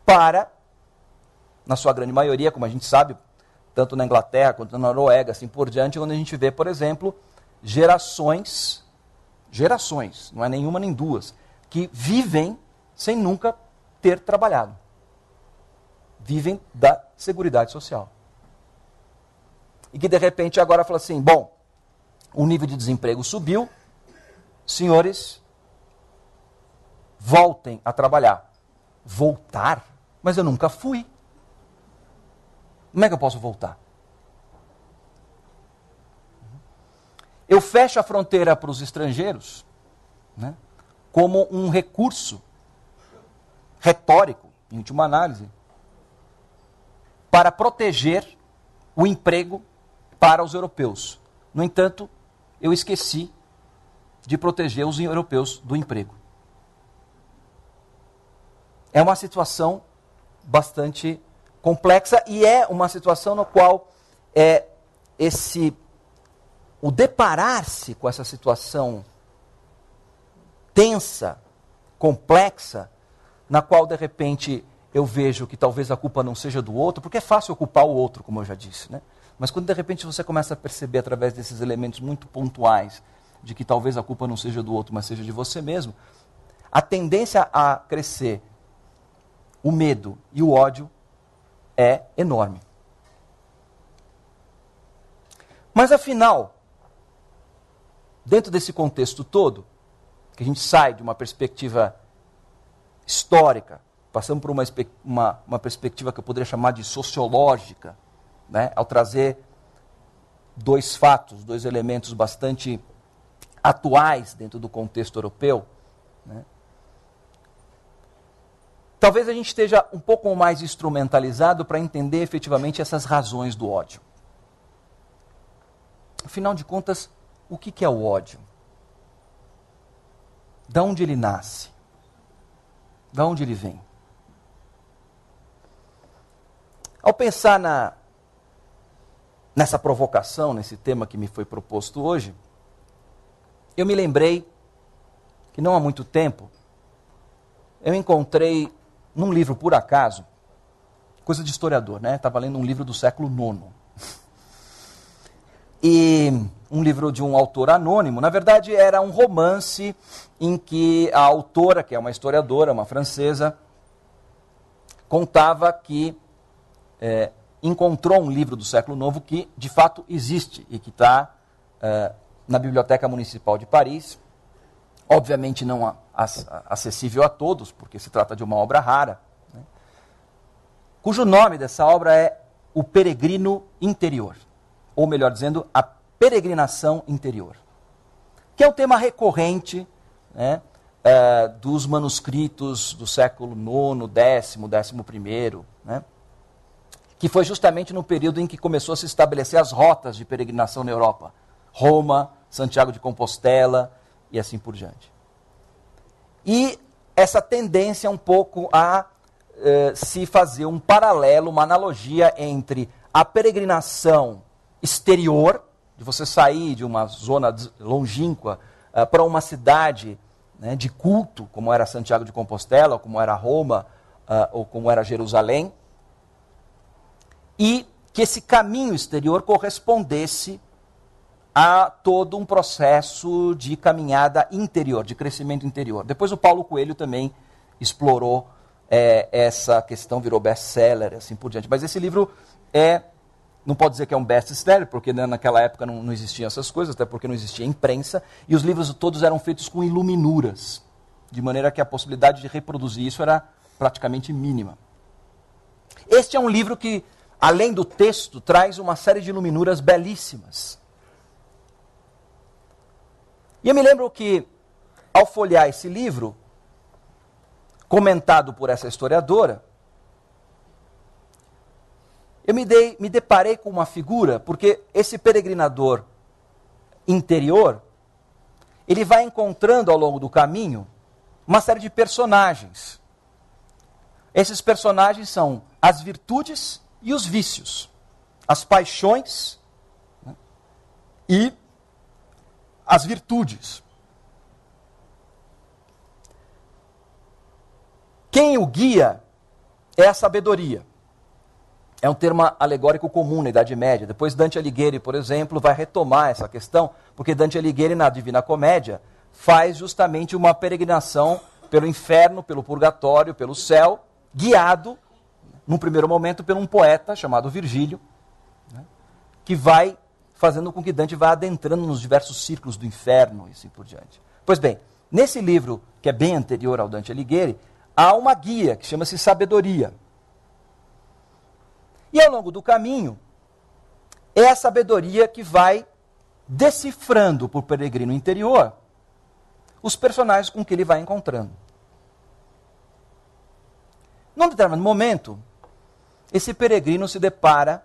para, na sua grande maioria, como a gente sabe, tanto na Inglaterra quanto na Noruega, assim por diante, onde a gente vê, por exemplo, gerações, não é nenhuma nem duas, que vivem sem nunca ter trabalhado. Vivem da Seguridade Social. E que de repente agora fala assim, bom, o nível de desemprego subiu, senhores, voltem a trabalhar. Voltar? Mas eu nunca fui. Como é que eu posso voltar? Eu fecho a fronteira para os estrangeiros, né, como um recurso retórico, em última análise, para proteger o emprego para os europeus. No entanto, eu esqueci de proteger os europeus do emprego. É uma situação bastante complexa e é uma situação na qual o deparar-se com essa situação tensa, complexa, na qual de repente eu vejo que talvez a culpa não seja do outro, porque é fácil culpar o outro, como eu já disse, né? Mas quando de repente você começa a perceber através desses elementos muito pontuais, de que talvez a culpa não seja do outro, mas seja de você mesmo, a tendência a crescer o medo e o ódio é enorme. Mas afinal, dentro desse contexto todo, que a gente sai de uma perspectiva histórica, passamos por uma perspectiva que eu poderia chamar de sociológica, né, ao trazer dois fatos, dois elementos bastante atuais dentro do contexto europeu, né? Talvez a gente esteja um pouco mais instrumentalizado para entender efetivamente essas razões do ódio. Afinal de contas, o que é o ódio? De onde ele nasce? De onde ele vem? Ao pensar nessa provocação, nesse tema que me foi proposto hoje, eu me lembrei que não há muito tempo eu encontrei num livro, por acaso, coisa de historiador, né? Estava lendo um livro do século IX. E um livro de um autor anônimo, na verdade era um romance em que a autora, que é uma historiadora, uma francesa, contava que encontrou um livro do século IX que de fato existe e que está na Biblioteca Municipal de Paris, obviamente não acessível a todos, porque se trata de uma obra rara, né, cujo nome dessa obra é O Peregrino Interior, ou melhor dizendo, A Peregrinação Interior, que é um tema recorrente, né, dos manuscritos do século IX, X, XI, né, que foi justamente no período em que começou a se estabelecer as rotas de peregrinação na Europa. Roma, Santiago de Compostela e assim por diante. E essa tendência um pouco a se fazer um paralelo, uma analogia entre a peregrinação exterior, de você sair de uma zona longínqua para uma cidade, né, de culto, como era Santiago de Compostela, ou como era Roma, ou como era Jerusalém, e que esse caminho exterior correspondesse há todo um processo de caminhada interior, de crescimento interior. Depois o Paulo Coelho também explorou essa questão, virou best-seller, assim por diante. Mas esse livro não pode dizer que é um best-seller, porque naquela época não existiam essas coisas, até porque não existia imprensa, e os livros todos eram feitos com iluminuras, de maneira que a possibilidade de reproduzir isso era praticamente mínima. Este é um livro que, além do texto, traz uma série de iluminuras belíssimas. E eu me lembro que, ao folhear esse livro, comentado por essa historiadora, eu me deparei com uma figura, porque esse peregrinador interior, ele vai encontrando ao longo do caminho uma série de personagens. Esses personagens são as virtudes e os vícios, as paixões, né, e as virtudes. Quem o guia é a sabedoria. É um termo alegórico comum na Idade Média. Depois Dante Alighieri, por exemplo, vai retomar essa questão, porque Dante Alighieri, na Divina Comédia, faz justamente uma peregrinação pelo inferno, pelo purgatório, pelo céu, guiado, num primeiro momento, por um poeta chamado Virgílio, né, que vai fazendo com que Dante vá adentrando nos diversos círculos do inferno e assim por diante. Pois bem, nesse livro, que é bem anterior ao Dante Alighieri, há uma guia que chama-se Sabedoria. E ao longo do caminho, é a sabedoria que vai decifrando para o peregrino interior os personagens com que ele vai encontrando. Num determinado momento, esse peregrino se depara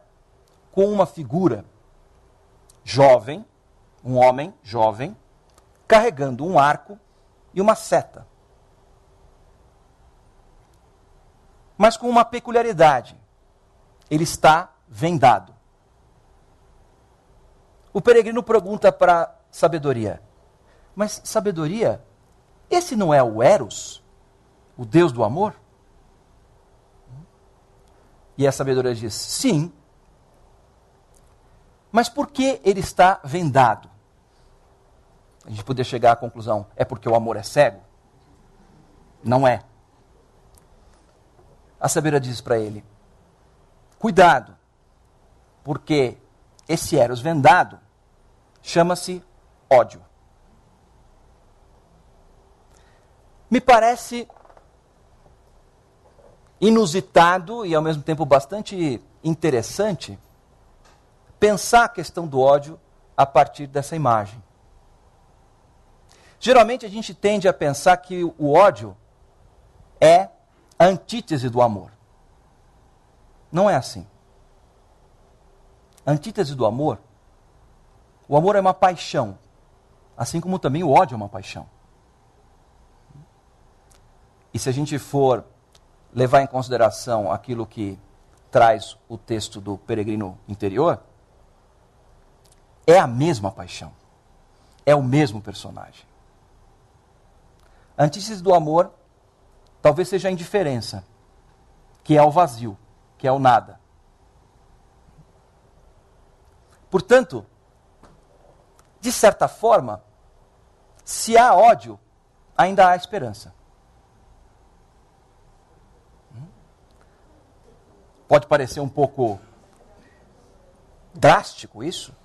com uma figura jovem, um homem jovem, carregando um arco e uma seta. Mas com uma peculiaridade. Ele está vendado. O peregrino pergunta para a sabedoria: mas sabedoria, esse não é o Eros, o Deus do amor? E a sabedoria diz: sim. Mas por que ele está vendado? A gente poderia chegar à conclusão: é porque o amor é cego? Não é. A sabedoria diz para ele: cuidado, porque esse Eros vendado chama-se ódio. Me parece inusitado e ao mesmo tempo bastante interessante pensar a questão do ódio a partir dessa imagem. Geralmente a gente tende a pensar que o ódio é a antítese do amor. Não é assim. A antítese do amor, o amor é uma paixão, assim como também o ódio é uma paixão. E se a gente for levar em consideração aquilo que traz o texto do peregrino interior, é a mesma paixão, é o mesmo personagem. A antítese do amor talvez seja a indiferença, que é o vazio, que é o nada. Portanto, de certa forma, se há ódio, ainda há esperança. Pode parecer um pouco drástico isso,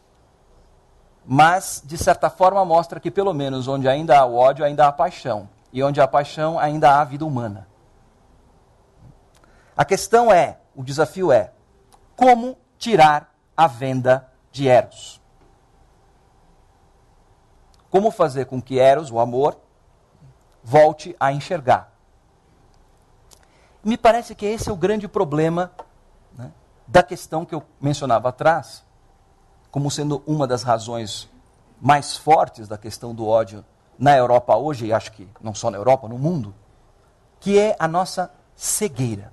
mas, de certa forma, mostra que, pelo menos, onde ainda há o ódio, ainda há paixão. E onde há paixão, ainda há vida humana. A questão é, o desafio é, como tirar a venda de Eros? Como fazer com que Eros, o amor, volte a enxergar? Me parece que esse é o grande problema, né, da questão que eu mencionava atrás, como sendo uma das razões mais fortes da questão do ódio na Europa hoje, e acho que não só na Europa, no mundo, que é a nossa cegueira.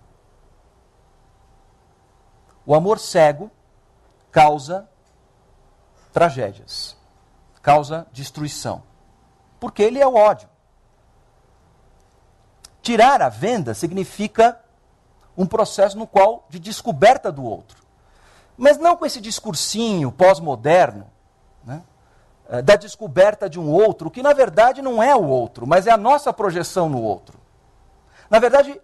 O amor cego causa tragédias, causa destruição, porque ele é o ódio. Tirar a venda significa um processo no qual de descoberta do outro. Mas não com esse discursinho pós-moderno, né, da descoberta de um outro, que na verdade não é o outro, mas é a nossa projeção no outro. Na verdade,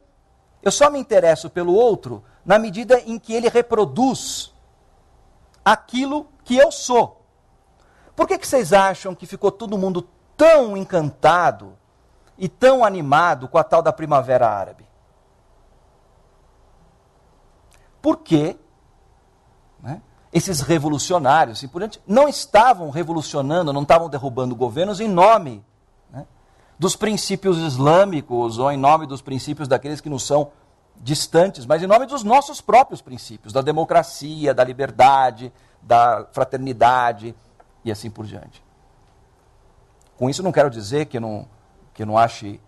eu só me interesso pelo outro na medida em que ele reproduz aquilo que eu sou. Por que vocês acham que ficou todo mundo tão encantado e tão animado com a tal da Primavera Árabe? Porque esses revolucionários, assim por diante, não estavam revolucionando, não estavam derrubando governos em nome dos princípios islâmicos ou em nome dos princípios daqueles que nos são distantes, mas em nome dos nossos próprios princípios, da democracia, da liberdade, da fraternidade e assim por diante. Com isso não quero dizer que eu não ache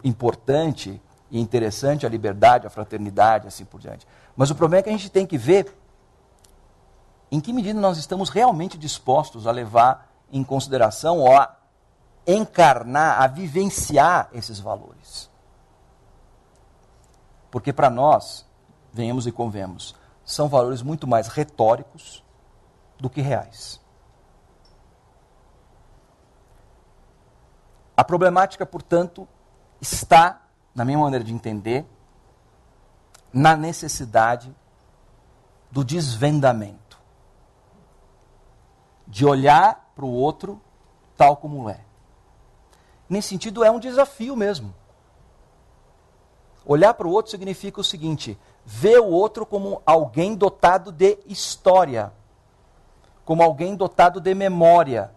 importante e interessante a liberdade, a fraternidade e assim por diante. Mas o problema é que a gente tem que ver em que medida nós estamos realmente dispostos a levar em consideração ou a encarnar, a vivenciar esses valores. Porque para nós, venhamos e convenhamos, são valores muito mais retóricos do que reais. A problemática, portanto, está, na minha maneira de entender, na necessidade do desvendamento. De olhar para o outro tal como é. Nesse sentido, é um desafio mesmo. Olhar para o outro significa o seguinte: ver o outro como alguém dotado de história, como alguém dotado de memória,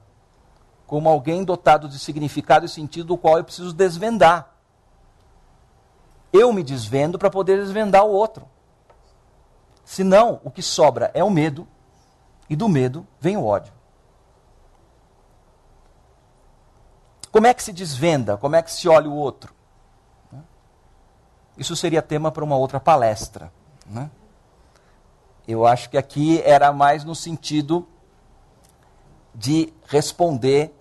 como alguém dotado de significado e sentido do qual eu preciso desvendar. Eu me desvendo para poder desvendar o outro. Senão, o que sobra é o medo, e do medo vem o ódio. Como é que se desvenda? Como é que se olha o outro? Isso seria tema para uma outra palestra. Eu acho que aqui era mais no sentido de responder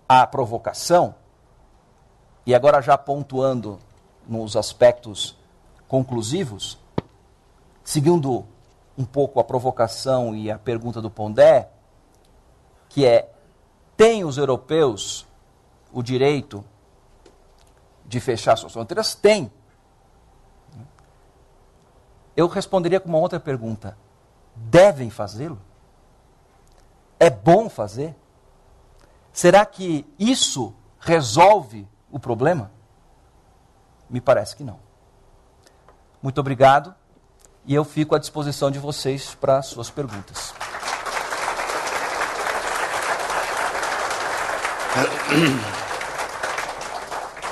à provocação, e agora já pontuando nos aspectos conclusivos, seguindo um pouco a provocação e a pergunta do Pondé, que é: têm os europeus o direito de fechar suas fronteiras? Tem. Eu responderia com uma outra pergunta: devem fazê-lo? É bom fazer? Será que isso resolve o problema? Me parece que não. Muito obrigado, e eu fico à disposição de vocês para as suas perguntas.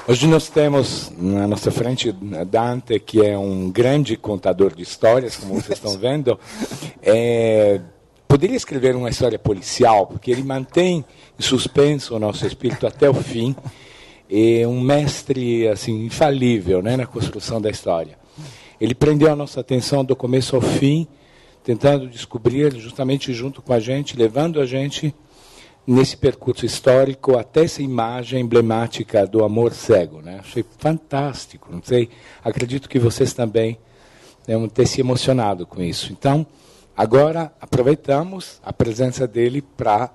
Hoje nós temos na nossa frente Dante, que é um grande contador de histórias, como vocês estão vendo. Poderia escrever uma história policial, porque ele mantém em suspenso o nosso espírito até o fim. É um mestre assim, infalível, na construção da história. Ele prendeu a nossa atenção do começo ao fim, tentando descobrir justamente junto com a gente, levando a gente nesse percurso histórico até essa imagem emblemática do amor cego. Achei fantástico, não sei, acredito que vocês também devem ter se emocionado com isso. Então, agora aproveitamos a presença dele para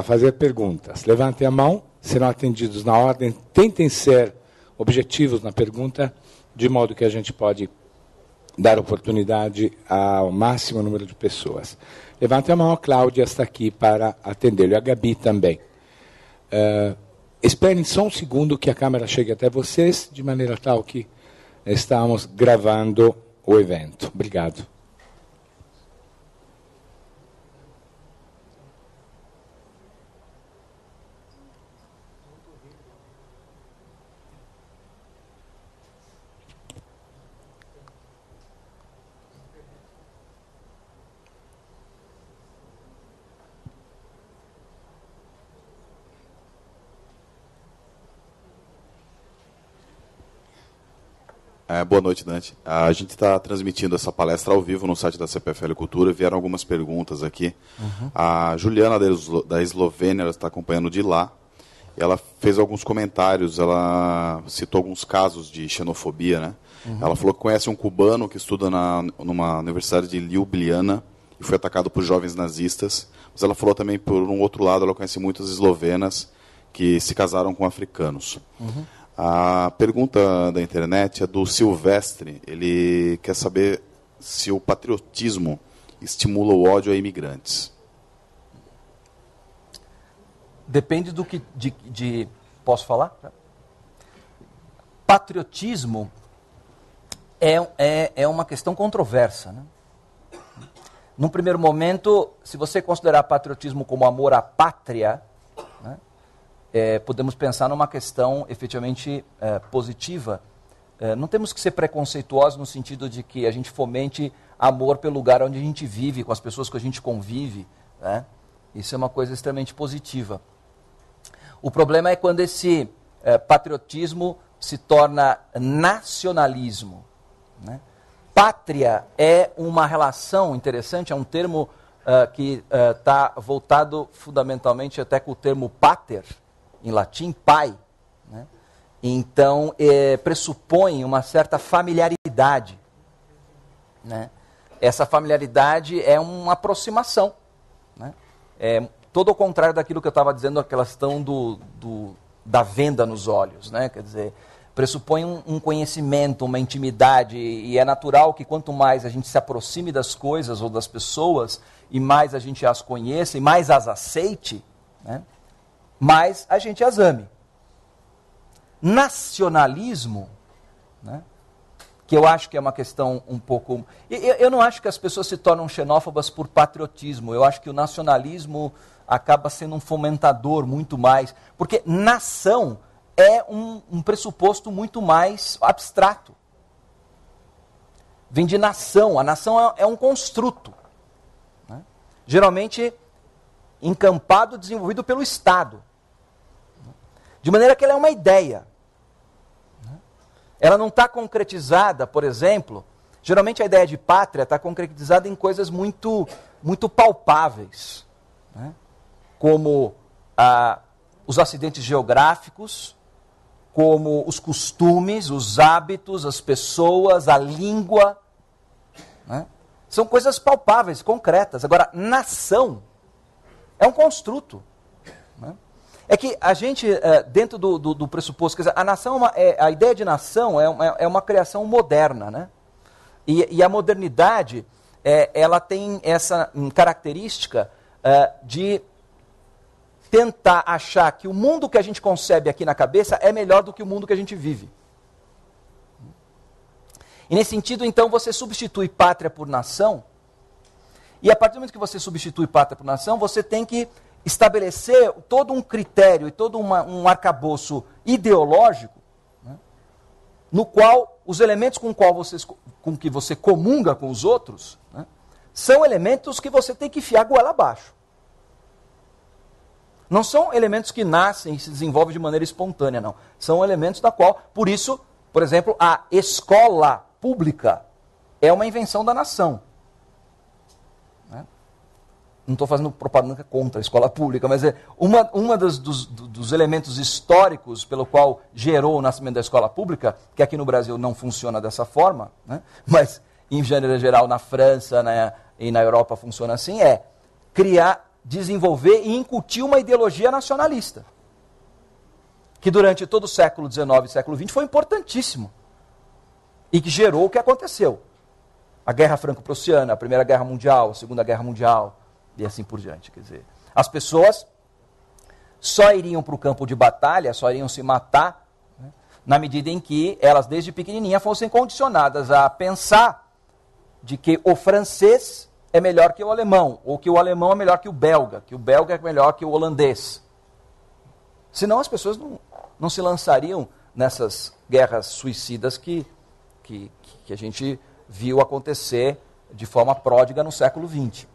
fazer perguntas. Levantem a mão, serão atendidos na ordem, tentem ser objetivos na pergunta, de modo que a gente pode dar oportunidade ao máximo número de pessoas. Levante a mão, a Cláudia está aqui para atendê-lo, e a Gabi também. Esperem só um segundo que a câmera chegue até vocês, de maneira tal que estamos gravando o evento. Obrigado. Boa noite, Dante. A gente está transmitindo essa palestra ao vivo no site da CPFL Cultura. Vieram algumas perguntas aqui. A Juliana, da Eslovênia, ela está acompanhando de lá. Ela fez alguns comentários, ela citou alguns casos de xenofobia. Ela falou que conhece um cubano que estuda numa universidade de Ljubljana e foi atacado por jovens nazistas. Mas ela falou também, por um outro lado, ela conhece muitas eslovenas que se casaram com africanos. A pergunta da internet é do Silvestre. Ele quer saber se o patriotismo estimula o ódio a imigrantes. Depende do que... Posso falar? Patriotismo é uma questão controversa, né? Num primeiro momento, se você considerar patriotismo como amor à pátria, né, podemos pensar numa questão efetivamente positiva. Não temos que ser preconceituosos no sentido de que a gente fomente amor pelo lugar onde a gente vive, com as pessoas que a gente convive, né? Isso é uma coisa extremamente positiva. O problema é quando esse patriotismo se torna nacionalismo, né? Pátria é uma relação interessante, é um termo que está voltado fundamentalmente até com o termo pater, em latim, pai, né? Então, pressupõe uma certa familiaridade, né? Essa familiaridade é uma aproximação, né? É todo o contrário daquilo que eu estava dizendo, a questão da venda nos olhos, né? Quer dizer, pressupõe um conhecimento, uma intimidade, e é natural que quanto mais a gente se aproxime das coisas ou das pessoas, e mais a gente as conheça, e mais as aceite, né, mais a gente as ame. Nacionalismo, né, que eu acho que é uma questão um pouco... Eu não acho que as pessoas se tornam xenófobas por patriotismo, eu acho que o nacionalismo acaba sendo um fomentador muito mais, porque nação é um pressuposto muito mais abstrato. Vem de nação. A nação é um construto, né? Geralmente encampado, desenvolvido pelo Estado. De maneira que ela é uma ideia. Ela não está concretizada, por exemplo, geralmente a ideia de pátria está concretizada em coisas muito, muito palpáveis, né? Como os acidentes geográficos, como os costumes, os hábitos, as pessoas, a língua, né? São coisas palpáveis, concretas. Agora, nação é um construto, né? É que a gente, dentro do pressuposto, quer dizer, a nação, a ideia de nação é uma criação moderna, né? E a modernidade, ela tem essa característica de tentar achar que o mundo que a gente concebe aqui na cabeça é melhor do que o mundo que a gente vive. E nesse sentido, então, você substitui pátria por nação, e a partir do momento que você substitui pátria por nação, você tem que estabelecer todo um critério e todo um arcabouço ideológico, né, no qual os elementos com que você comunga com os outros, né, são elementos que você tem que enfiar a goela abaixo. Não são elementos que nascem e se desenvolvem de maneira espontânea, não. São elementos da qual, por isso, por exemplo, a escola pública é uma invenção da nação. Né? Não estou fazendo propaganda contra a escola pública, mas é uma dos elementos históricos pelo qual gerou o nascimento da escola pública, que aqui no Brasil não funciona dessa forma, né? Mas em geral na França, né, e na Europa funciona assim, é desenvolver e incutir uma ideologia nacionalista, que durante todo o século XIX e século XX foi importantíssimo, e que gerou o que aconteceu. A Guerra Franco-Prussiana, a Primeira Guerra Mundial, a Segunda Guerra Mundial, e assim por diante. Quer dizer, as pessoas só iriam para o campo de batalha, só iriam se matar, né, na medida em que elas, desde pequenininha, fossem condicionadas a pensar de que o francês é melhor que o alemão, ou que o alemão é melhor que o belga é melhor que o holandês. Senão as pessoas não se lançariam nessas guerras suicidas que a gente viu acontecer de forma pródiga no século XX.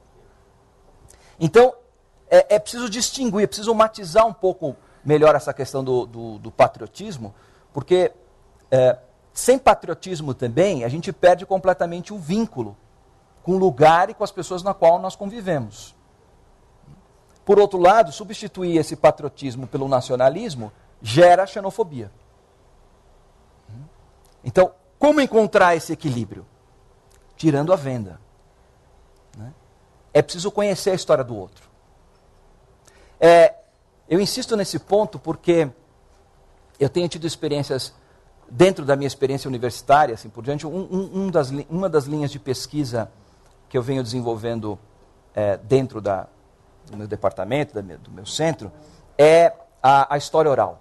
Então, é preciso distinguir, é preciso matizar um pouco melhor essa questão do patriotismo, porque sem patriotismo também a gente perde completamente o vínculo com o lugar e com as pessoas na qual nós convivemos. Por outro lado, substituir esse patriotismo pelo nacionalismo gera xenofobia. Então, como encontrar esse equilíbrio? Tirando a venda, né? é preciso conhecer a história do outro. Eu insisto nesse ponto porque eu tenho tido experiências, dentro da minha experiência universitária, assim por diante, uma das linhas de pesquisa que eu venho desenvolvendo dentro do meu departamento, do meu centro, é a história oral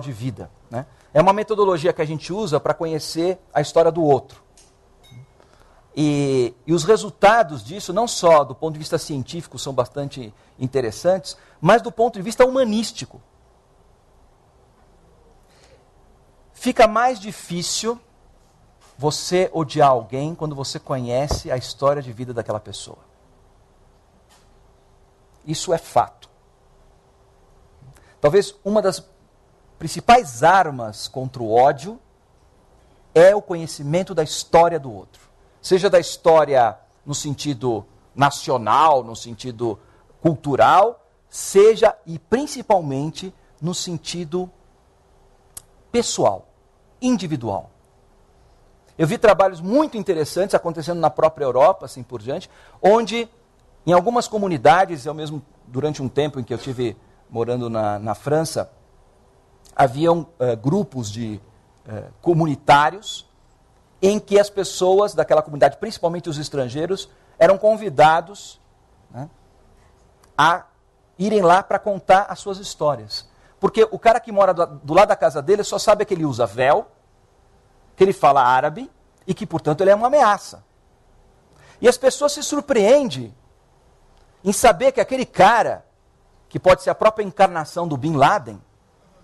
de vida, né? É uma metodologia que a gente usa para conhecer a história do outro. E os resultados disso, não só do ponto de vista científico, são bastante interessantes, mas do ponto de vista humanístico. Fica mais difícil você odiar alguém quando você conhece a história de vida daquela pessoa. Isso é fato. Talvez uma das principais armas contra o ódio é o conhecimento da história do outro. Seja da história no sentido nacional, no sentido cultural, seja e principalmente no sentido pessoal, individual. Eu vi trabalhos muito interessantes acontecendo na própria Europa, assim por diante, onde em algumas comunidades, eu mesmo durante um tempo em que eu estive morando na França, haviam grupos de comunitários em que as pessoas daquela comunidade, principalmente os estrangeiros, eram convidados, né, a irem lá para contar as suas histórias. Porque o cara que mora do lado da casa dele só sabe que ele usa véu, que ele fala árabe e que, portanto, ele é uma ameaça. E as pessoas se surpreendem em saber que aquele cara, que pode ser a própria encarnação do Bin Laden,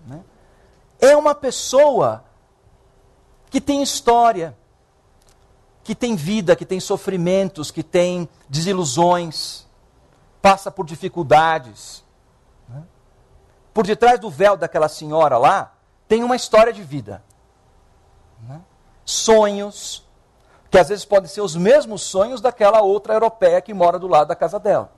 né, é uma pessoa que tem história, que tem vida, que tem sofrimentos, que tem desilusões, passa por dificuldades. Né? Por detrás do véu daquela senhora lá, tem uma história de vida. Né? Sonhos, que às vezes podem ser os mesmos sonhos daquela outra europeia que mora do lado da casa dela.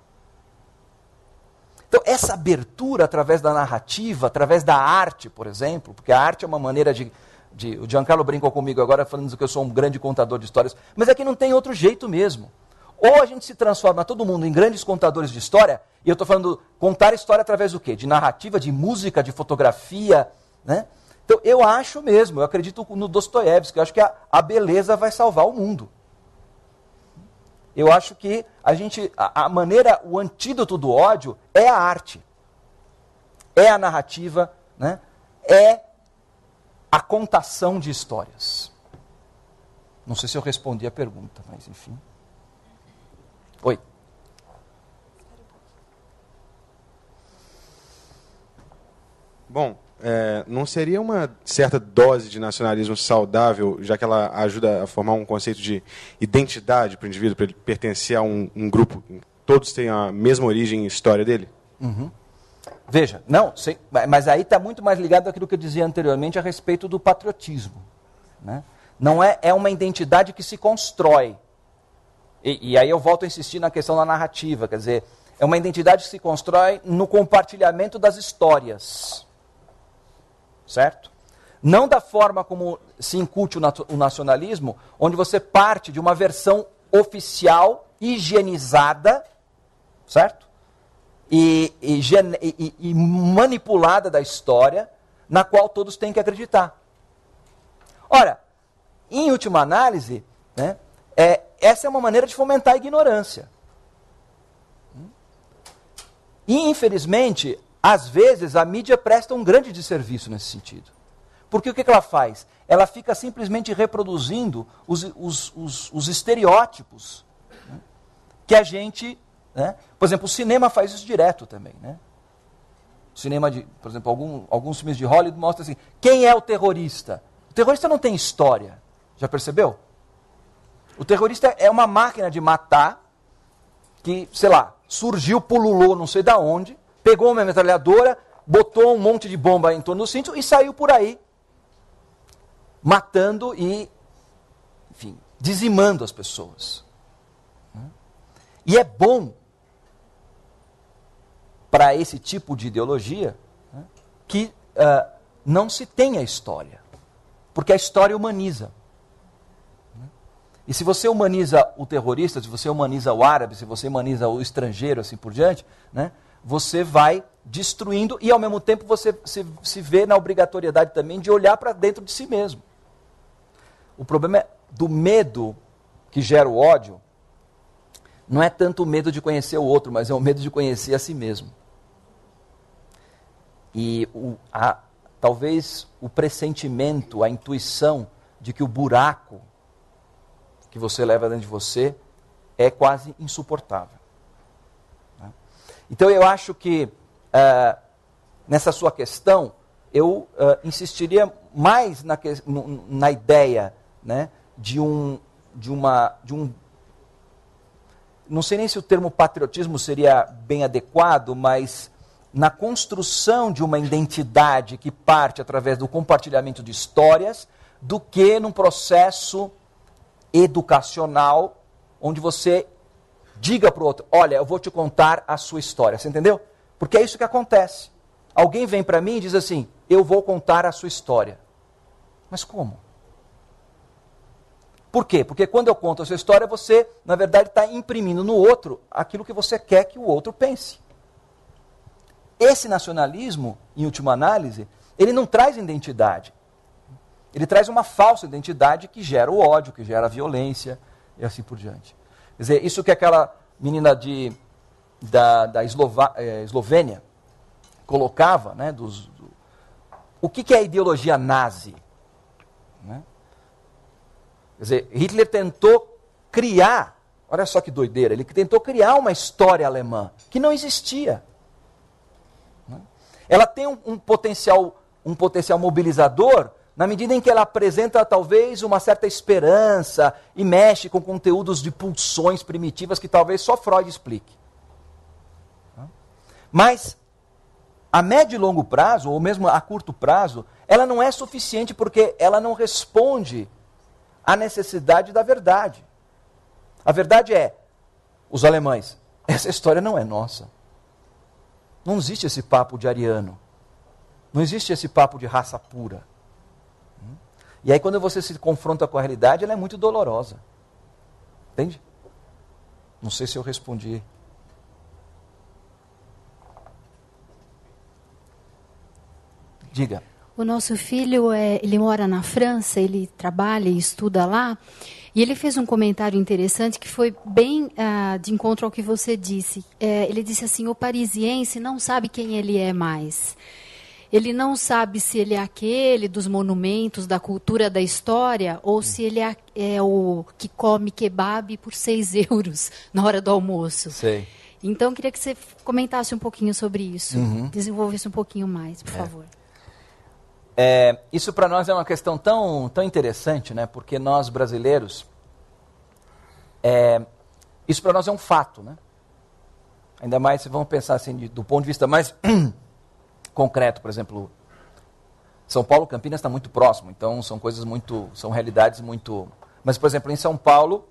Então, essa abertura através da narrativa, através da arte, por exemplo, porque a arte é uma maneira o Giancarlo brincou comigo agora falando que eu sou um grande contador de histórias, mas é que não tem outro jeito mesmo. Ou a gente se transforma todo mundo em grandes contadores de história, e eu estou falando contar história através do quê? De narrativa, de música, de fotografia, né? Então eu acho mesmo, eu acredito no Dostoiévski, eu acho que a beleza vai salvar o mundo. Eu acho que a maneira, o antídoto do ódio é a arte, é a narrativa, né? É a contação de histórias. Não sei se eu respondi a pergunta, mas enfim. Oi. Bom, não seria uma certa dose de nacionalismo saudável, já que ela ajuda a formar um conceito de identidade para o indivíduo, para ele pertencer a um grupo, todos têm a mesma origem e história dele? Uhum. Veja, mas aí está muito mais ligado àquilo que eu dizia anteriormente a respeito do patriotismo. Né? Não é uma identidade que se constrói. E aí eu volto a insistir na questão da narrativa, quer dizer, é uma identidade que se constrói no compartilhamento das histórias. Certo? Não da forma como se incute o nacionalismo, onde você parte de uma versão oficial, higienizada, certo? E manipulada da história, na qual todos têm que acreditar. Ora, em última análise, né, essa é uma maneira de fomentar a ignorância. E, infelizmente, às vezes a mídia presta um grande desserviço nesse sentido. Porque o que ela faz? Ela fica simplesmente reproduzindo os estereótipos, né, que a gente... Né? Por exemplo, o cinema faz isso direto também. Né? O cinema, por exemplo, alguns filmes de Hollywood mostram assim, quem é o terrorista? O terrorista não tem história. Já percebeu? O terrorista é uma máquina de matar que, sei lá, surgiu, pululou não sei da onde, pegou uma metralhadora, botou um monte de bomba em torno do cinto e saiu por aí, matando e, enfim, dizimando as pessoas. E é bom para esse tipo de ideologia, né, que não se tenha história, porque a história humaniza. E se você humaniza o terrorista, se você humaniza o árabe, se você humaniza o estrangeiro, assim por diante, né, você vai destruindo e, ao mesmo tempo, você se vê na obrigatoriedade também de olhar para dentro de si mesmo. O problema é do medo que gera o ódio, não é tanto o medo de conhecer o outro, mas é o medo de conhecer a si mesmo. E talvez o pressentimento, a intuição de que o buraco que você leva dentro de você é quase insuportável. Então eu acho que nessa sua questão eu insistiria mais na ideia, né, de um, não sei nem se o termo patriotismo seria bem adequado, mas na construção de uma identidade que parte através do compartilhamento de histórias, do que num processo educacional, onde você diga para o outro, olha, eu vou te contar a sua história, você entendeu? Porque é isso que acontece. Alguém vem para mim e diz assim, eu vou contar a sua história. Mas como? Por quê? Porque quando eu conto a sua história, você, na verdade, está imprimindo no outro aquilo que você quer que o outro pense. Esse nacionalismo, em última análise, ele não traz identidade. Ele traz uma falsa identidade que gera o ódio, que gera a violência e assim por diante. Quer dizer, isso que aquela menina da Eslovênia colocava, né, o que é a ideologia nazi? Né? Quer dizer, Hitler tentou criar, olha só que doideira, ele tentou criar uma história alemã que não existia. Né? Ela tem um potencial mobilizador na medida em que ela apresenta talvez uma certa esperança e mexe com conteúdos de pulsões primitivas que talvez só Freud explique. Mas a médio e longo prazo, ou mesmo a curto prazo, ela não é suficiente porque ela não responde à necessidade da verdade. A verdade é, os alemães, essa história não é nossa. Não existe esse papo de ariano. Não existe esse papo de raça pura. E aí quando você se confronta com a realidade, ela é muito dolorosa. Entende? Não sei se eu respondi. Diga. O nosso filho, ele mora na França, ele trabalha e estuda lá, e ele fez um comentário interessante que foi bem de encontro ao que você disse. Ele disse assim, o parisiense não sabe quem ele é mais. Ele não sabe se ele é aquele dos monumentos, da cultura, da história, ou se ele é o que come kebab por 6 euros na hora do almoço. Sei. Então, eu queria que você comentasse um pouquinho sobre isso, desenvolvesse um pouquinho mais, por favor. Isso para nós é uma questão tão interessante, né? Porque nós brasileiros, isso para nós é um fato, né? Ainda mais se vamos pensar assim, do ponto de vista mais concreto, por exemplo, São Paulo, Campinas está muito próximo, então são coisas são realidades muito... Mas, por exemplo, em São Paulo,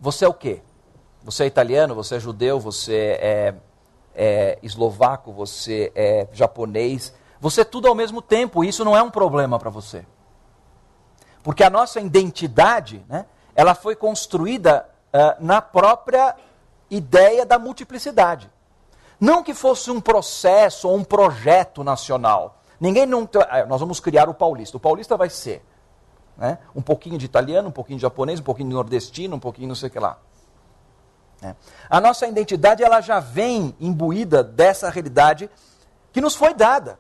você é o quê? Você é italiano, você é judeu, você é eslovaco, você é japonês, você é tudo ao mesmo tempo, e isso não é um problema para você. Porque a nossa identidade, né, ela foi construída na própria ideia da multiplicidade. Não que fosse um processo ou um projeto nacional. Nós vamos criar o paulista. O paulista vai ser, né, um pouquinho de italiano, um pouquinho de japonês, um pouquinho de nordestino, um pouquinho não sei o que lá. A nossa identidade ela já vem imbuída dessa realidade que nos foi dada.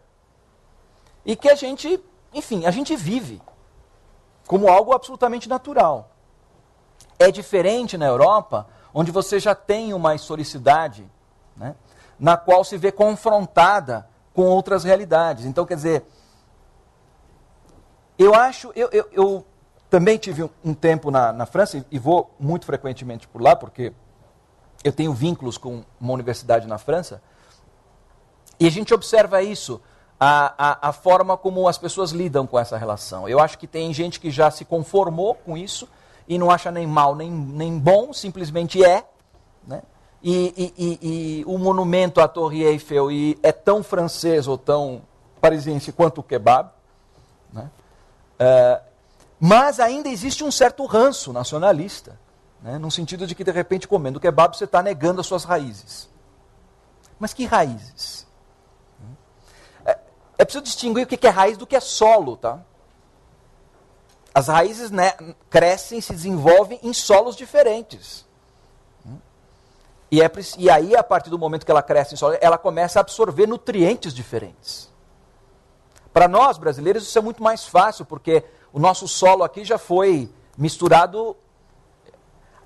E que a gente vive como algo absolutamente natural. É diferente na Europa, onde você já tem uma historicidade, né, na qual se vê confrontada com outras realidades. Então, quer dizer, eu também tive um tempo na França, e vou muito frequentemente por lá, porque eu tenho vínculos com uma universidade na França, e a gente observa isso, a forma como as pessoas lidam com essa relação. Eu acho que tem gente que já se conformou com isso, e não acha nem mal nem bom, simplesmente é, né? E o monumento à Torre Eiffel é tão francês ou tão parisiense quanto o kebab, né? Mas ainda existe um certo ranço nacionalista, né? No sentido de que, de repente, comendo kebab, você está negando as suas raízes. Mas que raízes? É preciso distinguir o que é raiz do que é solo, tá? As raízes, né, crescem, se desenvolvem em solos diferentes. E aí, a partir do momento que ela cresce em solo, ela começa a absorver nutrientes diferentes. Para nós, brasileiros, isso é muito mais fácil, porque o nosso solo aqui já foi misturado.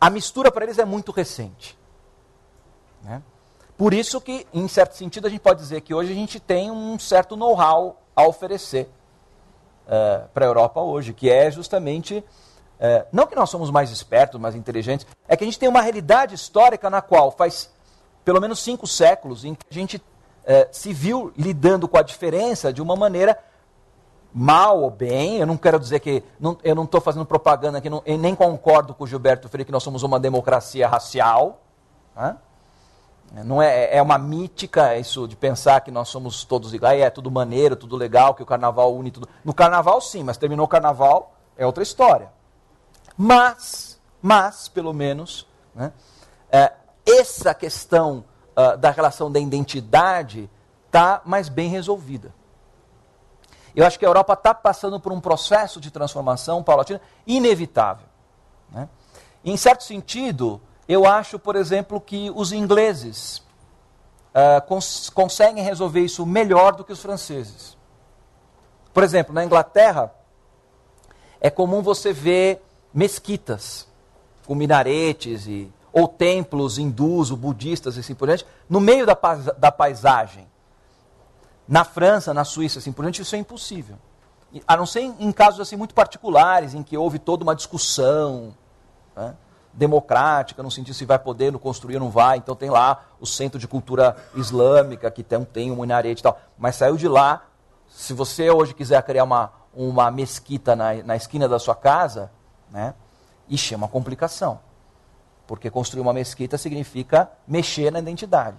A mistura para eles é muito recente, né? Por isso que, em certo sentido, a gente pode dizer que hoje a gente tem um certo know-how a oferecer para a Europa hoje, que é justamente, não que nós somos mais espertos, mais inteligentes, é que a gente tem uma realidade histórica na qual faz pelo menos 5 séculos em que a gente se viu lidando com a diferença de uma maneira mal ou bem. Eu não quero dizer que, eu não estou fazendo propaganda aqui, eu nem concordo com o Gilberto Freire que nós somos uma democracia racial, né? Não é uma mítica isso de pensar que nós somos todos iguais, é tudo maneiro, tudo legal, que o carnaval une tudo. No carnaval sim, mas terminou o carnaval, é outra história. Mas pelo menos, né, essa questão da relação da identidade está mais bem resolvida. Eu acho que a Europa está passando por um processo de transformação paulatina inevitável, né? Em certo sentido, eu acho, por exemplo, que os ingleses conseguem resolver isso melhor do que os franceses. Por exemplo, na Inglaterra, é comum você ver mesquitas com minaretes ou templos hindus ou budistas e assim por diante, no meio da paisagem. Na França, na Suíça, assim por diante, isso é impossível. A não ser em casos assim, muito particulares, em que houve toda uma discussão, né, democrática, no sentido se vai poder construir ou não vai. Então tem lá o Centro de Cultura Islâmica, que tem um minarete e tal. Mas saiu de lá, se você hoje quiser criar uma mesquita na esquina da sua casa, né, é uma complicação. Porque construir uma mesquita significa mexer na identidade.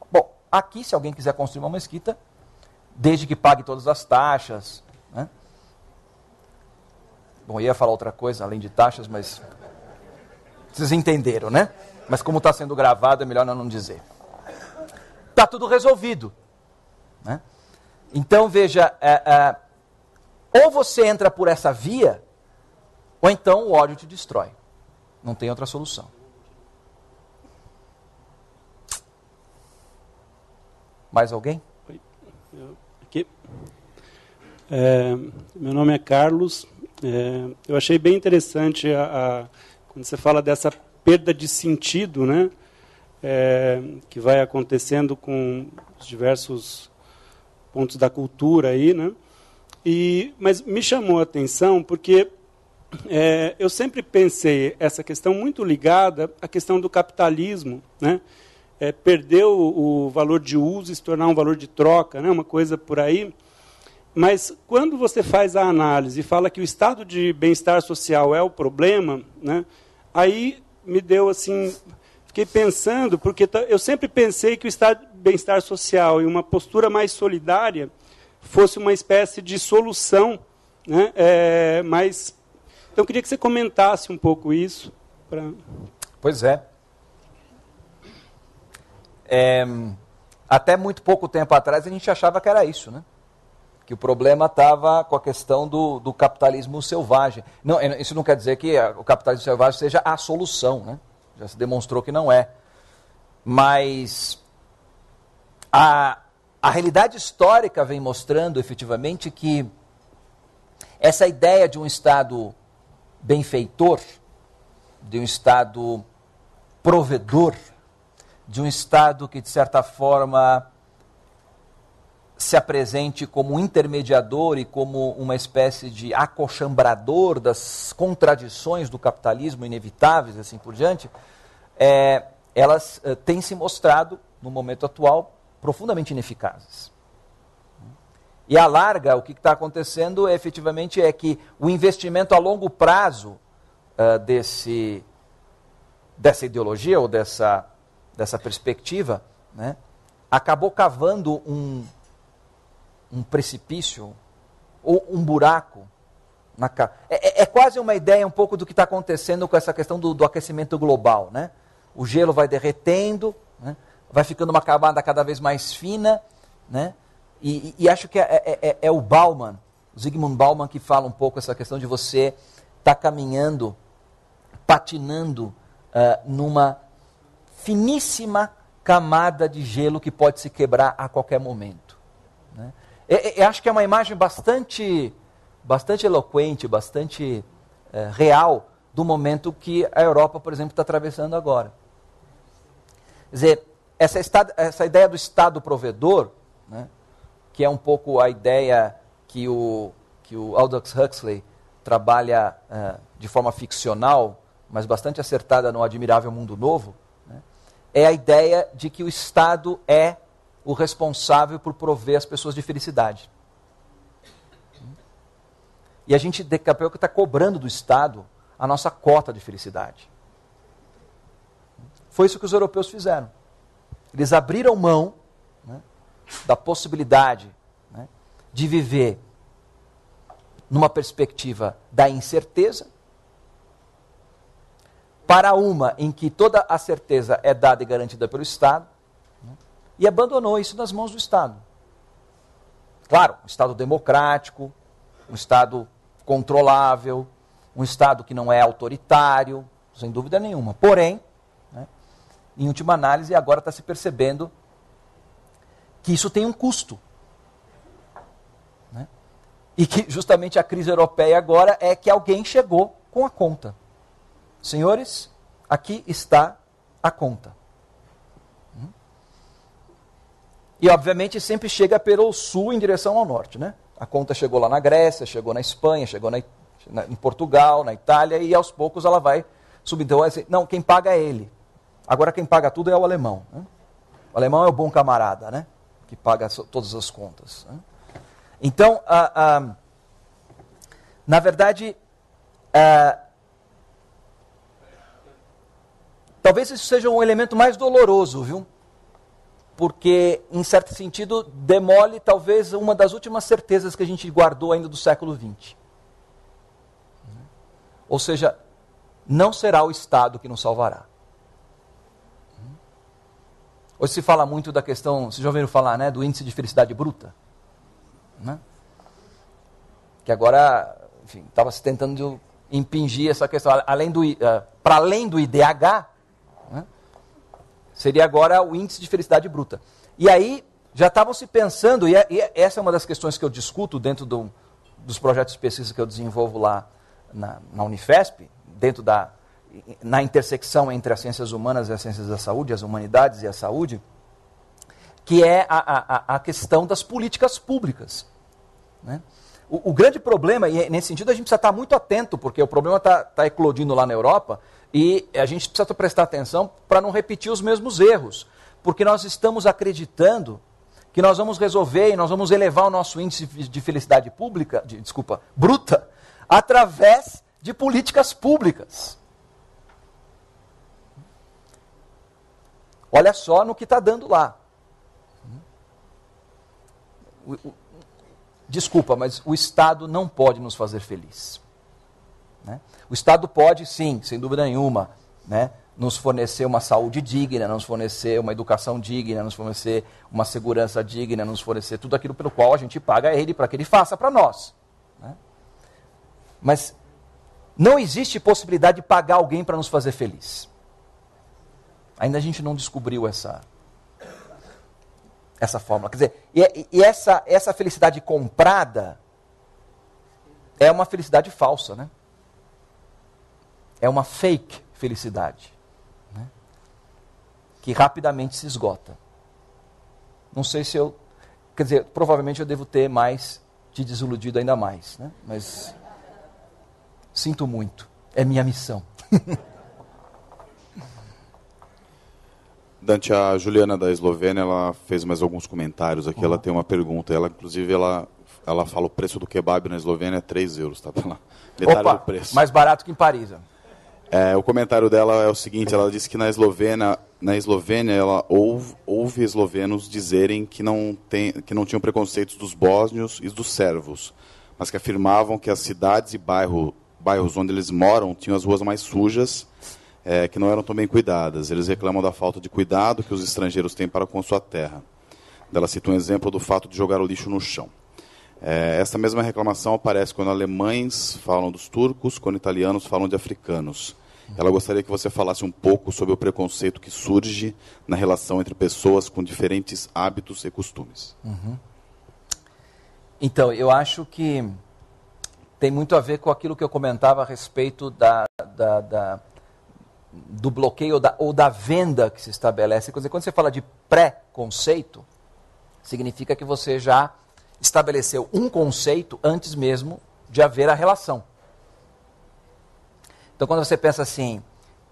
Bom, aqui, se alguém quiser construir uma mesquita, desde que pague todas as taxas, né? Bom, eu ia falar outra coisa, além de taxas, mas vocês entenderam, né? Mas como está sendo gravado, é melhor não dizer. Está tudo resolvido, né? Então, veja, ou você entra por essa via, ou então o ódio te destrói. Não tem outra solução. Mais alguém? Oi, aqui. Meu nome é Carlos. Eu achei bem interessante quando você fala dessa perda de sentido, né, que vai acontecendo com os diversos pontos da cultura aí, né? Mas me chamou a atenção porque eu sempre pensei essa questão muito ligada à questão do capitalismo, né? Perdeu o valor de uso e se tornar um valor de troca, né? Uma coisa por aí. Mas quando você faz a análise e fala que o estado de bem-estar social é o problema, né? Aí me deu assim, fiquei pensando, porque eu sempre pensei que o estado de bem-estar social e uma postura mais solidária fosse uma espécie de solução, né? Mas então eu queria que você comentasse um pouco isso. Pois é. Até muito pouco tempo atrás a gente achava que era isso, né? Que o problema estava com a questão do capitalismo selvagem. Não, isso não quer dizer que o capitalismo selvagem seja a solução, né? Já se demonstrou que não é. Mas a realidade histórica vem mostrando efetivamente que essa ideia de um Estado benfeitor, de um Estado provedor, de um Estado que, de certa forma, se apresente como intermediador e como uma espécie de acochambrador das contradições do capitalismo inevitáveis, assim por diante, elas têm se mostrado, no momento atual, profundamente ineficazes. E à larga, o que está acontecendo efetivamente é que o investimento a longo prazo dessa ideologia ou dessa perspectiva, né, acabou cavando um precipício ou um buraco É quase uma ideia um pouco do que está acontecendo com essa questão do aquecimento global, né? O gelo vai derretendo, né? Vai ficando uma camada cada vez mais fina, né? E acho que é o Bauman, o Zygmunt Bauman, que fala um pouco essa questão de você estar caminhando, patinando numa finíssima camada de gelo que pode se quebrar a qualquer momento, né? Eu acho que é uma imagem bastante eloquente, bastante real do momento que a Europa, por exemplo, está atravessando agora. Quer dizer, essa ideia do Estado provedor, né, que é um pouco a ideia que o Aldous Huxley trabalha de forma ficcional, mas bastante acertada no Admirável Mundo Novo, né, é a ideia de que o Estado é o responsável por prover as pessoas de felicidade. E a gente, daqui a pouco, está cobrando do Estado a nossa cota de felicidade. Foi isso que os europeus fizeram. Eles abriram mão, né, da possibilidade, né, de viver numa perspectiva da incerteza, para uma em que toda a certeza é dada e garantida pelo Estado, né, e abandonou isso nas mãos do Estado. Claro, um Estado democrático, um Estado controlável, um Estado que não é autoritário, sem dúvida nenhuma. Porém, né, em última análise, agora está se percebendo que isso tem um custo. Né? E que justamente a crise europeia agora é que alguém chegou com a conta. Senhores, aqui está a conta. E obviamente sempre chega pelo sul em direção ao norte, né? A conta chegou lá na Grécia, chegou na Espanha, chegou em Portugal, na Itália, e aos poucos ela vai subir. Então, não, quem paga é ele. Agora quem paga tudo é o alemão. Né? O alemão é o bom camarada, né? Que paga todas as contas. Né? Então, na verdade, talvez isso seja um elemento mais doloroso, viu? Porque, em certo sentido, demole talvez uma das últimas certezas que a gente guardou ainda do século XX. Ou seja, não será o Estado que nos salvará. Hoje se fala muito da questão, vocês já ouviram falar, né, do índice de felicidade bruta? Né? Que agora, enfim, estava se tentando impingir essa questão, para além do IDH, né, seria agora o índice de felicidade bruta. E aí já estavam se pensando, e essa é uma das questões que eu discuto dentro dos projetos de pesquisa que eu desenvolvo lá na Unifesp, na intersecção entre as ciências humanas e as ciências da saúde, as humanidades e a saúde, que é a questão das políticas públicas. Né? O grande problema, e nesse sentido a gente precisa estar muito atento, porque o problema está eclodindo lá na Europa, e a gente precisa prestar atenção para não repetir os mesmos erros, porque nós estamos acreditando que nós vamos resolver e nós vamos elevar o nosso índice de felicidade bruta, através de políticas públicas. Olha só no que está dando lá. Desculpa, mas o Estado não pode nos fazer feliz. Né? O Estado pode, sim, sem dúvida nenhuma, né, nos fornecer uma saúde digna, nos fornecer uma educação digna, nos fornecer uma segurança digna, nos fornecer tudo aquilo pelo qual a gente paga a ele para que ele faça para nós. Né? Mas não existe possibilidade de pagar alguém para nos fazer feliz. Ainda a gente não descobriu essa fórmula. Quer dizer, e essa felicidade comprada é uma felicidade falsa, né? É uma fake felicidade, né? Que rapidamente se esgota. Não sei se quer dizer, provavelmente eu devo ter te desiludido ainda mais, né? Mas sinto muito, é minha missão. Dante, a Juliana da Eslovênia, ela fez mais alguns comentários aqui, ela tem uma pergunta, inclusive ela fala o preço do kebab na Eslovênia é 3 euros, tá? Metade do preço. Mais barato que em Paris. O comentário dela é o seguinte, ela disse que na Eslovênia ela ouve eslovenos dizerem que não tinham preconceitos dos bósnios e dos sérvios, mas que afirmavam que as cidades e bairros onde eles moram tinham as ruas mais sujas, que não eram tão bem cuidadas. Eles reclamam da falta de cuidado que os estrangeiros têm para com sua terra. Ela cita um exemplo do fato de jogar o lixo no chão. Essa mesma reclamação aparece quando alemães falam dos turcos, quando italianos falam de africanos. Ela gostaria que você falasse um pouco sobre o preconceito que surge na relação entre pessoas com diferentes hábitos e costumes. Então, eu acho que tem muito a ver com aquilo que eu comentava a respeito do bloqueio ou da venda que se estabelece. Quer dizer, quando você fala de pré-conceito, significa que você já estabeleceu um conceito antes mesmo de haver a relação. Então, quando você pensa assim,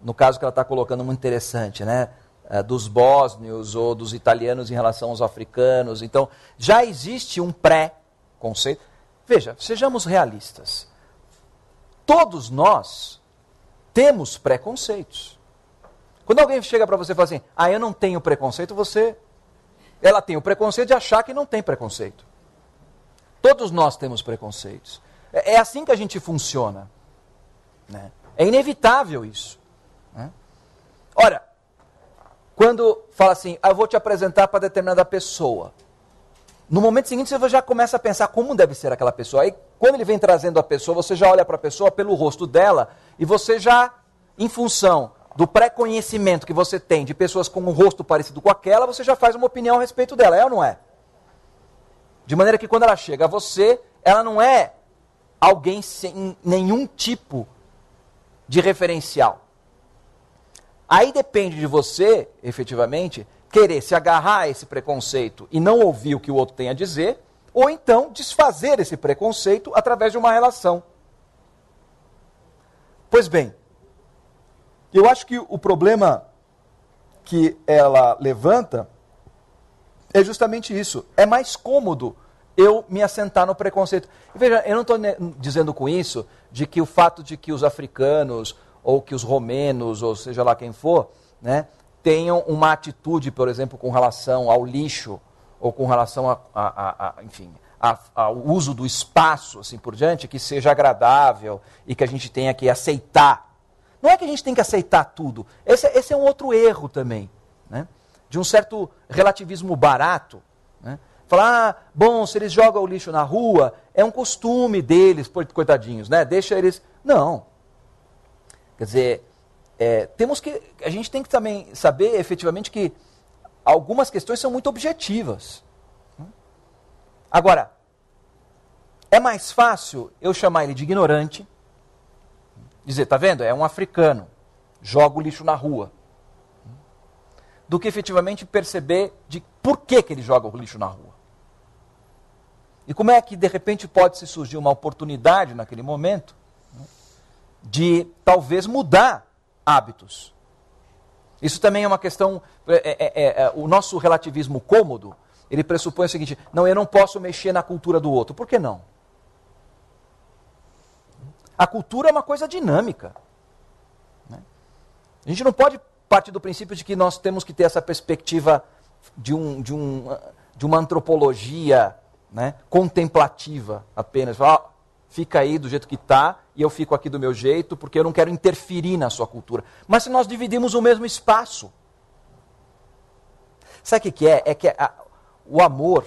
no caso que ela está colocando muito interessante, né, dos bósnios ou dos italianos em relação aos africanos, então já existe um pré-conceito. Veja, sejamos realistas. Todos nós temos preconceitos. Quando alguém chega para você e fala assim, eu não tenho preconceito, ela tem o preconceito de achar que não tem preconceito. Todos nós temos preconceitos. É assim que a gente funciona, né? É inevitável isso, né? Ora, quando fala assim, eu vou te apresentar para determinada pessoa, no momento seguinte você já começa a pensar como deve ser aquela pessoa. Aí quando ele vem trazendo a pessoa, você já olha para a pessoa pelo rosto dela e você já, em função do pré-conhecimento que você tem de pessoas com um rosto parecido com aquela, você já faz uma opinião a respeito dela, é ou não é? De maneira que quando ela chega a você, ela não é alguém sem nenhum tipo de referencial. Aí depende de você, efetivamente, querer se agarrar a esse preconceito e não ouvir o que o outro tem a dizer, ou então desfazer esse preconceito através de uma relação. Pois bem, eu acho que o problema que ela levanta é justamente isso. É mais cômodo eu me assentar no preconceito. E veja, eu não estou dizendo com isso de que o fato de que os africanos, ou que os romenos, ou seja lá quem for, né, tenham uma atitude, por exemplo, com relação ao lixo, ou com relação ao uso do espaço, assim por diante, que seja agradável e que a gente tenha que aceitar. Não é que a gente tem que aceitar tudo. Esse é um outro erro também, né? De um certo relativismo barato, né? Falar, bom, se eles jogam o lixo na rua, é um costume deles, coitadinhos, né? Deixa eles... Não. Quer dizer, a gente tem que também saber efetivamente que algumas questões são muito objetivas. Agora, é mais fácil eu chamar ele de ignorante, dizer, tá vendo? É um africano, joga o lixo na rua, do que efetivamente perceber de por que ele joga o lixo na rua. E como é que, de repente, pode se surgir uma oportunidade naquele momento, né, de talvez mudar hábitos. Isso também é uma questão, o nosso relativismo cômodo, ele pressupõe o seguinte, não, eu não posso mexer na cultura do outro. Por que não? A cultura é uma coisa dinâmica, né? A gente não pode partir do princípio de que nós temos que ter essa perspectiva de uma antropologia, né, contemplativa apenas. Fica aí do jeito que está e eu fico aqui do meu jeito porque eu não quero interferir na sua cultura. Mas se nós dividimos o mesmo espaço, sabe o que é? É que o amor,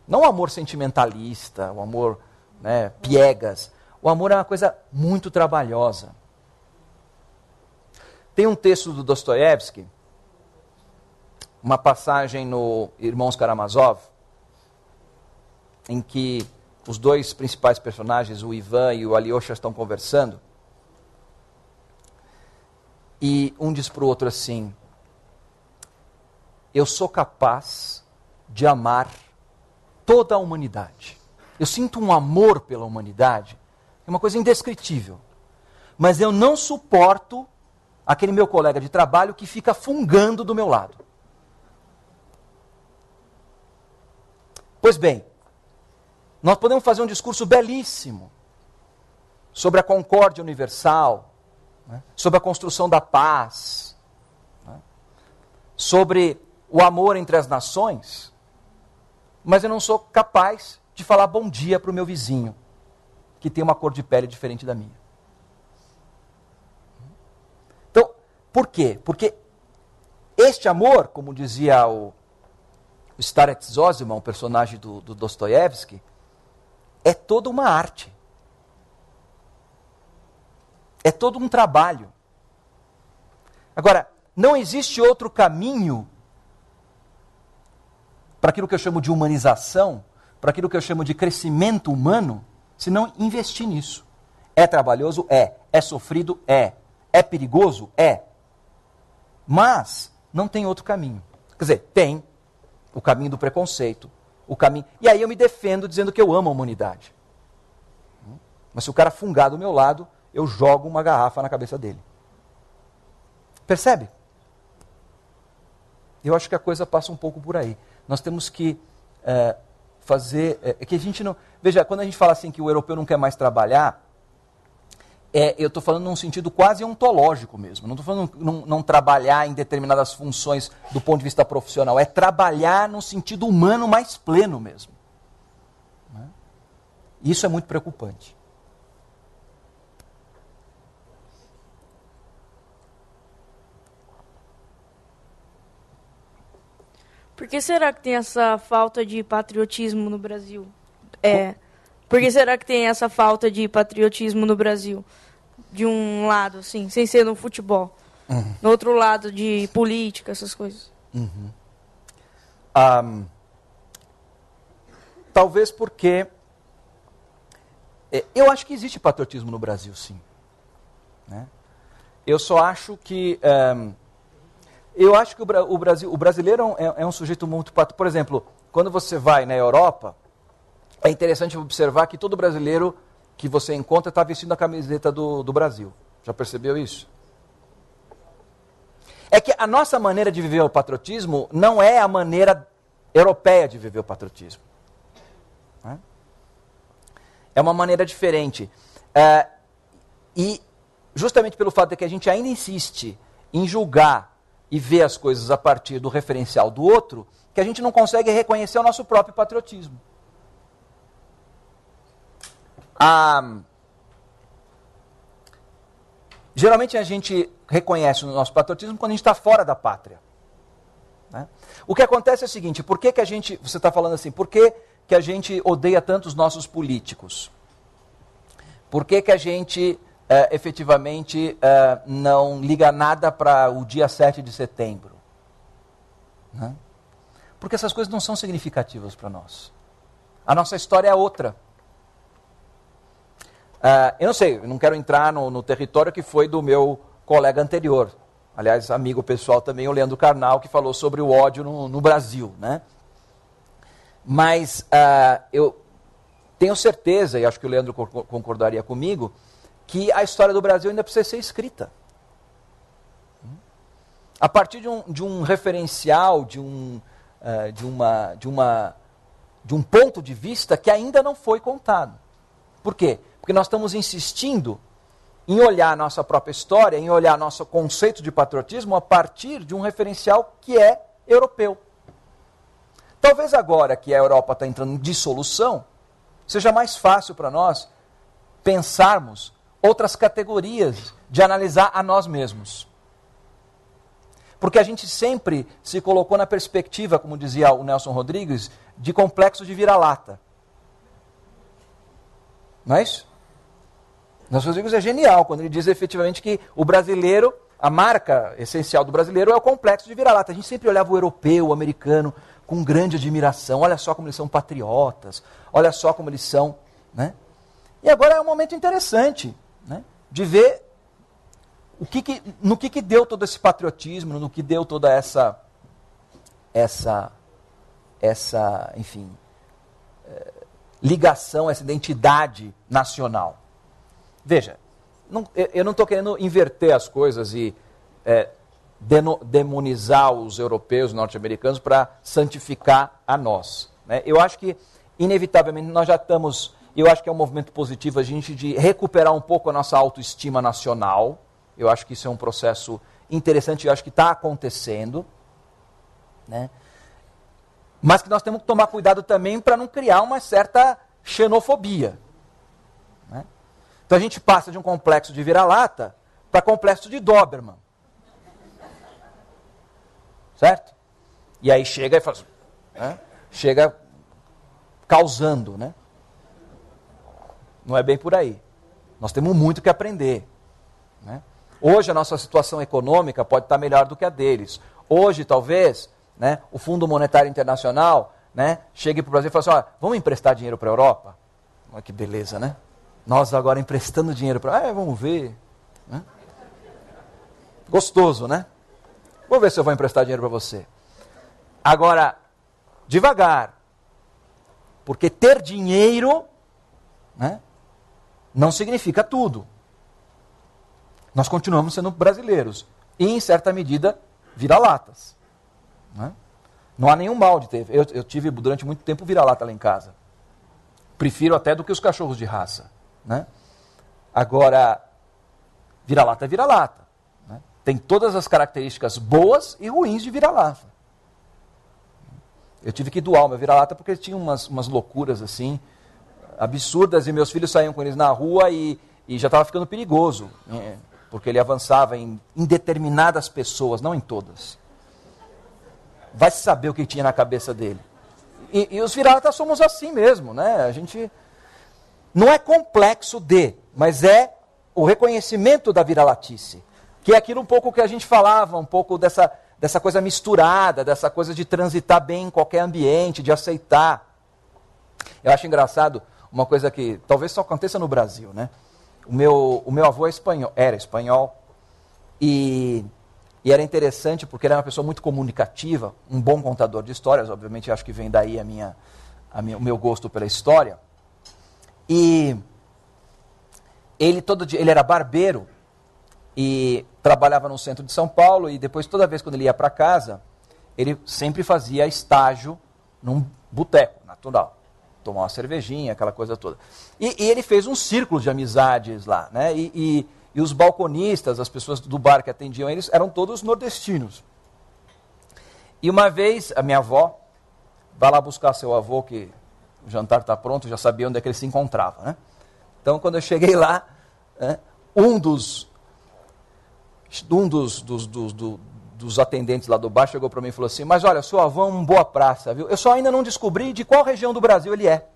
não o amor sentimentalista, o amor, né, piegas, o amor é uma coisa muito trabalhosa. Tem um texto do Dostoiévski, uma passagem no Irmãos Karamazov, em que os dois principais personagens, o Ivan e o Alyosha, estão conversando. E um diz para o outro assim, eu sou capaz de amar toda a humanidade. Eu sinto um amor pela humanidade, é uma coisa indescritível. Mas eu não suporto aquele meu colega de trabalho que fica fungando do meu lado. Pois bem, nós podemos fazer um discurso belíssimo sobre a concórdia universal, né, sobre a construção da paz, né, sobre o amor entre as nações, mas eu não sou capaz de falar bom dia para o meu vizinho, que tem uma cor de pele diferente da minha. Então, por quê? Porque este amor, como dizia o Starek Zosima, um personagem do Dostoiévski, é toda uma arte. É todo um trabalho. Agora, não existe outro caminho para aquilo que eu chamo de humanização, para aquilo que eu chamo de crescimento humano, se não investir nisso. É trabalhoso? É. É sofrido? É. É perigoso? É. Mas não tem outro caminho. Quer dizer, tem o caminho do preconceito, o caminho... E aí eu me defendo dizendo que eu amo a humanidade. Mas se o cara fungar do meu lado, eu jogo uma garrafa na cabeça dele. Percebe? Eu acho que a coisa passa um pouco por aí. Nós temos que fazer... que a gente não... Veja, quando a gente fala assim que o europeu não quer mais trabalhar, eu estou falando num sentido quase ontológico mesmo. Não estou falando não trabalhar em determinadas funções do ponto de vista profissional. É trabalhar no sentido humano mais pleno mesmo. Né? Isso é muito preocupante. Por que será que tem essa falta de patriotismo no Brasil? Por que será que tem essa falta de patriotismo no Brasil? De um lado, assim, sem ser no futebol. Uhum. No outro lado, de política, essas coisas. Uhum. Talvez porque... eu acho que existe patriotismo no Brasil, sim. Né? Eu só acho que... eu acho que o brasileiro é um sujeito muito... Por exemplo, quando você vai na Europa, é interessante observar que todo brasileiro que você encontra está vestindo a camiseta do Brasil. Já percebeu isso? É que a nossa maneira de viver o patriotismo não é a maneira europeia de viver o patriotismo. Né? É uma maneira diferente. E justamente pelo fato de que a gente ainda insiste em julgar e ver as coisas a partir do referencial do outro, que a gente não consegue reconhecer o nosso próprio patriotismo. Geralmente a gente reconhece o nosso patriotismo quando a gente está fora da pátria. Né? O que acontece é o seguinte, por que a gente, você está falando assim, por que a gente odeia tanto os nossos políticos? Por que a gente efetivamente não liga nada para o dia 7 de setembro? Né? Porque essas coisas não são significativas para nós. A nossa história é outra. Eu não sei, eu não quero entrar no território que foi do meu colega anterior. Aliás, amigo pessoal também, o Leandro Carnal, que falou sobre o ódio no Brasil. Né? Mas eu tenho certeza, e acho que o Leandro concordaria comigo, que a história do Brasil ainda precisa ser escrita. A partir de um referencial, de um ponto de vista que ainda não foi contado. Por quê? Porque nós estamos insistindo em olhar a nossa própria história, em olhar nosso conceito de patriotismo a partir de um referencial que é europeu. Talvez agora que a Europa está entrando em dissolução, seja mais fácil para nós pensarmos outras categorias de analisar a nós mesmos. Porque a gente sempre se colocou na perspectiva, como dizia o Nelson Rodrigues, de complexo de vira-lata. Não é isso? Nelson Rodrigues é genial quando ele diz efetivamente que o brasileiro, a marca essencial do brasileiro é o complexo de vira-lata. A gente sempre olhava o europeu, o americano, com grande admiração. Olha só como eles são patriotas, olha só como eles são. Né? E agora é um momento interessante, né, de ver no que deu todo esse patriotismo, no que deu toda essa enfim, ligação, essa identidade nacional. Veja, eu não estou querendo inverter as coisas e demonizar os europeus, norte-americanos, para santificar a nós. Né? Eu acho que, inevitavelmente, nós já estamos... Eu acho que é um movimento positivo a gente de recuperar um pouco a nossa autoestima nacional. Eu acho que isso é um processo interessante, eu acho que está acontecendo. Né? mas que nós temos que tomar cuidado também para não criar uma certa xenofobia. Né? Então a gente passa de um complexo de vira-lata para complexo de Doberman. Certo? E aí chega e fala assim, né? Chega causando, né? Não é bem por aí. Nós temos muito que aprender. Né? Hoje a nossa situação econômica pode estar melhor do que a deles. Hoje, talvez, né, o Fundo Monetário Internacional, né, chegue para o Brasil e fale assim, olha, vamos emprestar dinheiro para a Europa? Olha que beleza, né? Nós agora emprestando dinheiro para... vamos ver. Né? Gostoso, né? Vou ver se eu vou emprestar dinheiro para você. Agora, devagar. Porque ter dinheiro, né, não significa tudo. Nós continuamos sendo brasileiros. E, em certa medida, vira-latas. Né? Não há nenhum mal de ter. Eu tive durante muito tempo vira-lata lá em casa. Prefiro até do que os cachorros de raça. Né? Agora, vira-lata é vira-lata. Né? Tem todas as características boas e ruins de vira-lata. Eu tive que doar o meu vira-lata porque ele tinha umas loucuras assim, absurdas, e meus filhos saíam com eles na rua e já estava ficando perigoso. Porque ele avançava em determinadas pessoas, não em todas. Vai se saber o que tinha na cabeça dele. E os vira-latas somos assim mesmo, né? A gente não é complexo mas é o reconhecimento da vira-latice. Que é aquilo um pouco que a gente falava, um pouco dessa coisa misturada, dessa coisa de transitar bem em qualquer ambiente, de aceitar. Eu acho engraçado uma coisa que talvez só aconteça no Brasil, né? O meu avô era espanhol, e era interessante porque ele era uma pessoa muito comunicativa, um bom contador de histórias, obviamente acho que vem daí o meu gosto pela história. E ele era barbeiro e trabalhava no centro de São Paulo, e depois toda vez quando ele ia para casa, ele sempre fazia estágio num boteco natural. Tomar uma cervejinha, aquela coisa toda. E ele fez um círculo de amizades lá, né? E os balconistas, as pessoas do bar que atendiam eles, eram todos nordestinos. E uma vez, a minha avó vai lá buscar seu avô, que o jantar está pronto, já sabia onde é que ele se encontrava, né? Então, quando eu cheguei lá, né, um dos atendentes lá do bar chegou para mim e falou assim, mas olha, seu avô é um boa praça, viu? Eu só ainda não descobri de qual região do Brasil ele é.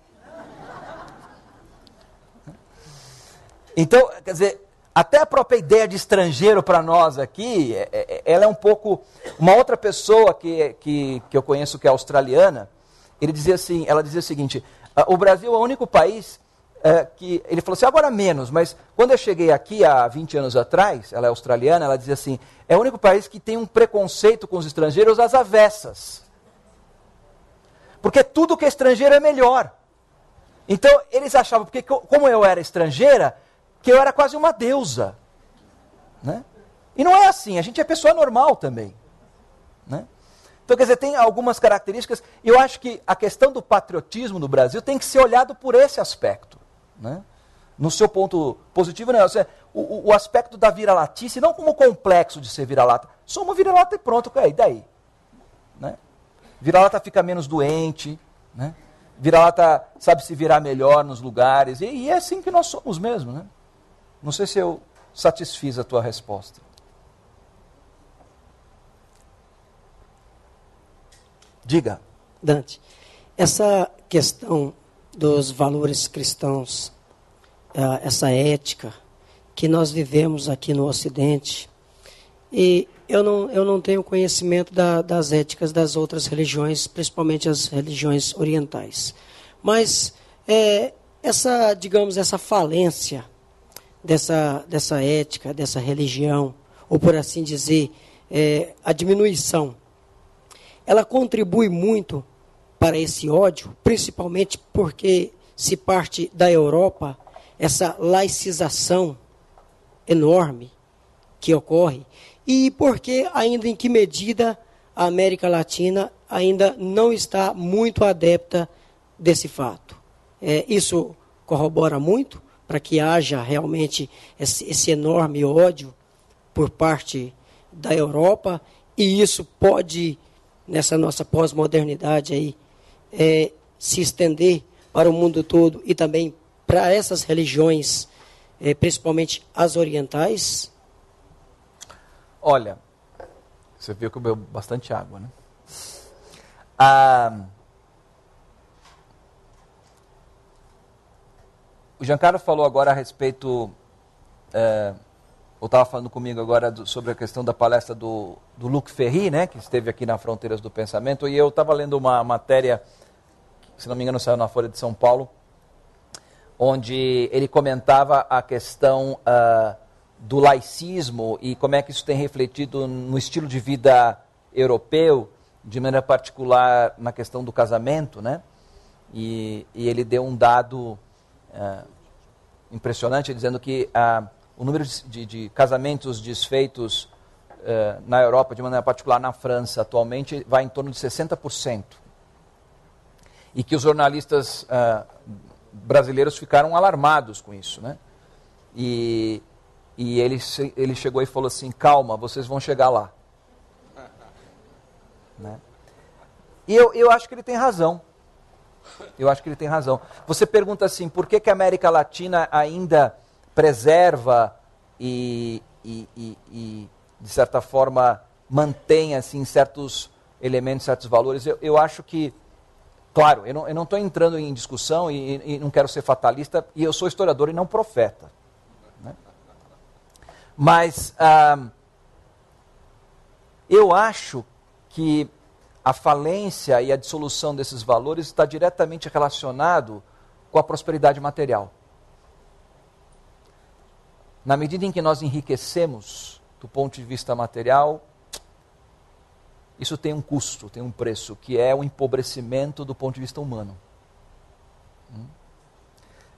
Então, quer dizer, até a própria ideia de estrangeiro para nós aqui, ela é um pouco... Uma outra pessoa que eu conheço que é australiana, ela dizia o seguinte, o Brasil é o único país que... Ele falou assim, agora menos, mas quando eu cheguei aqui há 20 anos atrás, ela é australiana, ela dizia assim, é o único país que tem um preconceito com os estrangeiros às avessas. Porque tudo que é estrangeiro é melhor. Então, eles achavam, porque como eu era estrangeira, que eu era quase uma deusa. Né? E não é assim, a gente é pessoa normal também. Né? Então, quer dizer, tem algumas características, e eu acho que a questão do patriotismo no Brasil tem que ser olhado por esse aspecto. Né? No seu ponto positivo, né? O aspecto da vira-latice, não como complexo de ser vira-lata. Somos vira-lata e pronto, e daí? Né? Vira-lata fica menos doente, né? Vira-lata sabe se virar melhor nos lugares, e é assim que nós somos mesmo. Né? Não sei se eu satisfiz a tua resposta. Diga. Dante, essa questão dos valores cristãos, essa ética que nós vivemos aqui no Ocidente, e eu não tenho conhecimento das éticas das outras religiões, principalmente as religiões orientais. Mas essa falência dessa ética, dessa religião, ou por assim dizer, a diminuição, ela contribui muito para esse ódio, principalmente porque se parte da Europa, essa laicização enorme que ocorre, e porque ainda em que medida a América Latina ainda não está muito adepta desse fato. Isso corrobora muito para que haja realmente esse enorme ódio por parte da Europa, e isso pode nessa nossa pós-modernidade aí, se estender para o mundo todo e também para essas religiões, principalmente as orientais? Olha, você viu que eu bebo bastante água, né? O Giancarlo falou agora a respeito, ou estava falando comigo agora sobre a questão da palestra do Luc Ferry, né, que esteve aqui na Fronteiras do Pensamento, e eu estava lendo uma matéria, que, se não me engano, saiu na Folha de São Paulo, onde ele comentava a questão do laicismo e como é que isso tem refletido no estilo de vida europeu, de maneira particular na questão do casamento, né? E ele deu um dado impressionante, dizendo que o número de casamentos desfeitos na Europa, de maneira particular na França, atualmente vai em torno de 60%. E que os jornalistas brasileiros ficaram alarmados com isso, né? E ele chegou e falou assim: calma, vocês vão chegar lá. Né? E eu acho que ele tem razão. Eu acho que ele tem razão. Você pergunta assim, por que a América Latina ainda preserva e de certa forma, mantém assim, certos elementos, certos valores? Eu acho que, claro, eu não estou entrando em discussão e não quero ser fatalista, e eu sou historiador e não profeta. Né? Mas eu acho que a falência e a dissolução desses valores está diretamente relacionado com a prosperidade material. Na medida em que nós enriquecemos do ponto de vista material, isso tem um custo, tem um preço, que é o empobrecimento do ponto de vista humano.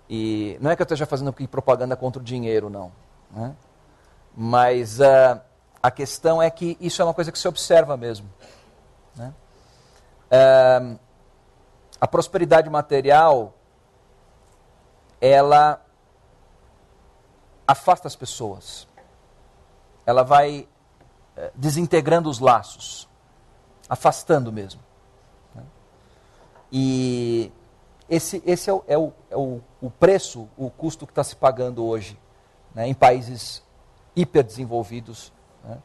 E não é que eu esteja fazendo aqui propaganda contra o dinheiro, não. Né? Mas a questão é que isso é uma coisa que se observa mesmo. Né? A prosperidade material, ela afasta as pessoas. Ela vai desintegrando os laços, afastando mesmo. Né? E esse é o preço, o custo que está se pagando hoje, né, em países hiperdesenvolvidos. Né?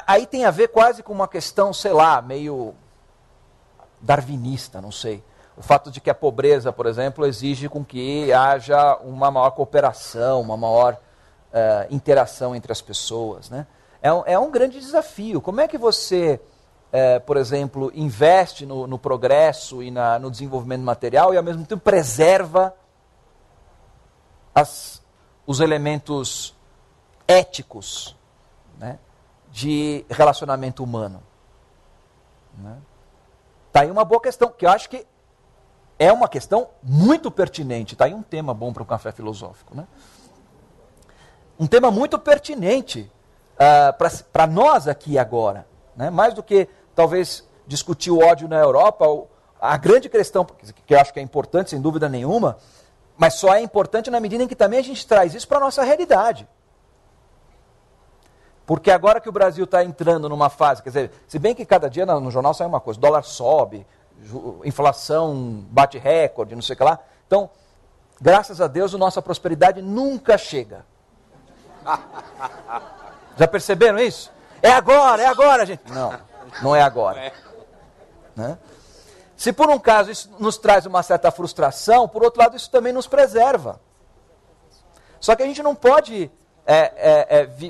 Aí tem a ver quase com uma questão, sei lá, meio darwinista, não sei. O fato de que a pobreza, por exemplo, exige com que haja uma maior cooperação, uma maior interação entre as pessoas. Né? É um grande desafio. Como é que você, por exemplo, investe no progresso e no desenvolvimento material e, ao mesmo tempo, preserva os elementos éticos, né, de relacionamento humano? Né? Tá aí uma boa questão, que eu acho que é uma questão muito pertinente. Está aí um tema bom para o café filosófico. Né? Um tema muito pertinente para nós aqui agora. Né? Mais do que, talvez, discutir o ódio na Europa, a grande questão, que eu acho que é importante, sem dúvida nenhuma, mas só é importante na medida em que também a gente traz isso para a nossa realidade. Porque agora que o Brasil está entrando numa fase, quer dizer, se bem que cada dia no jornal sai uma coisa, o dólar sobe, inflação bate recorde, não sei o que lá. Então, graças a Deus, a nossa prosperidade nunca chega. Já perceberam isso? É agora, gente. Não, não é agora. Né? Se por um caso isso nos traz uma certa frustração, por outro lado isso também nos preserva. Só que a gente não pode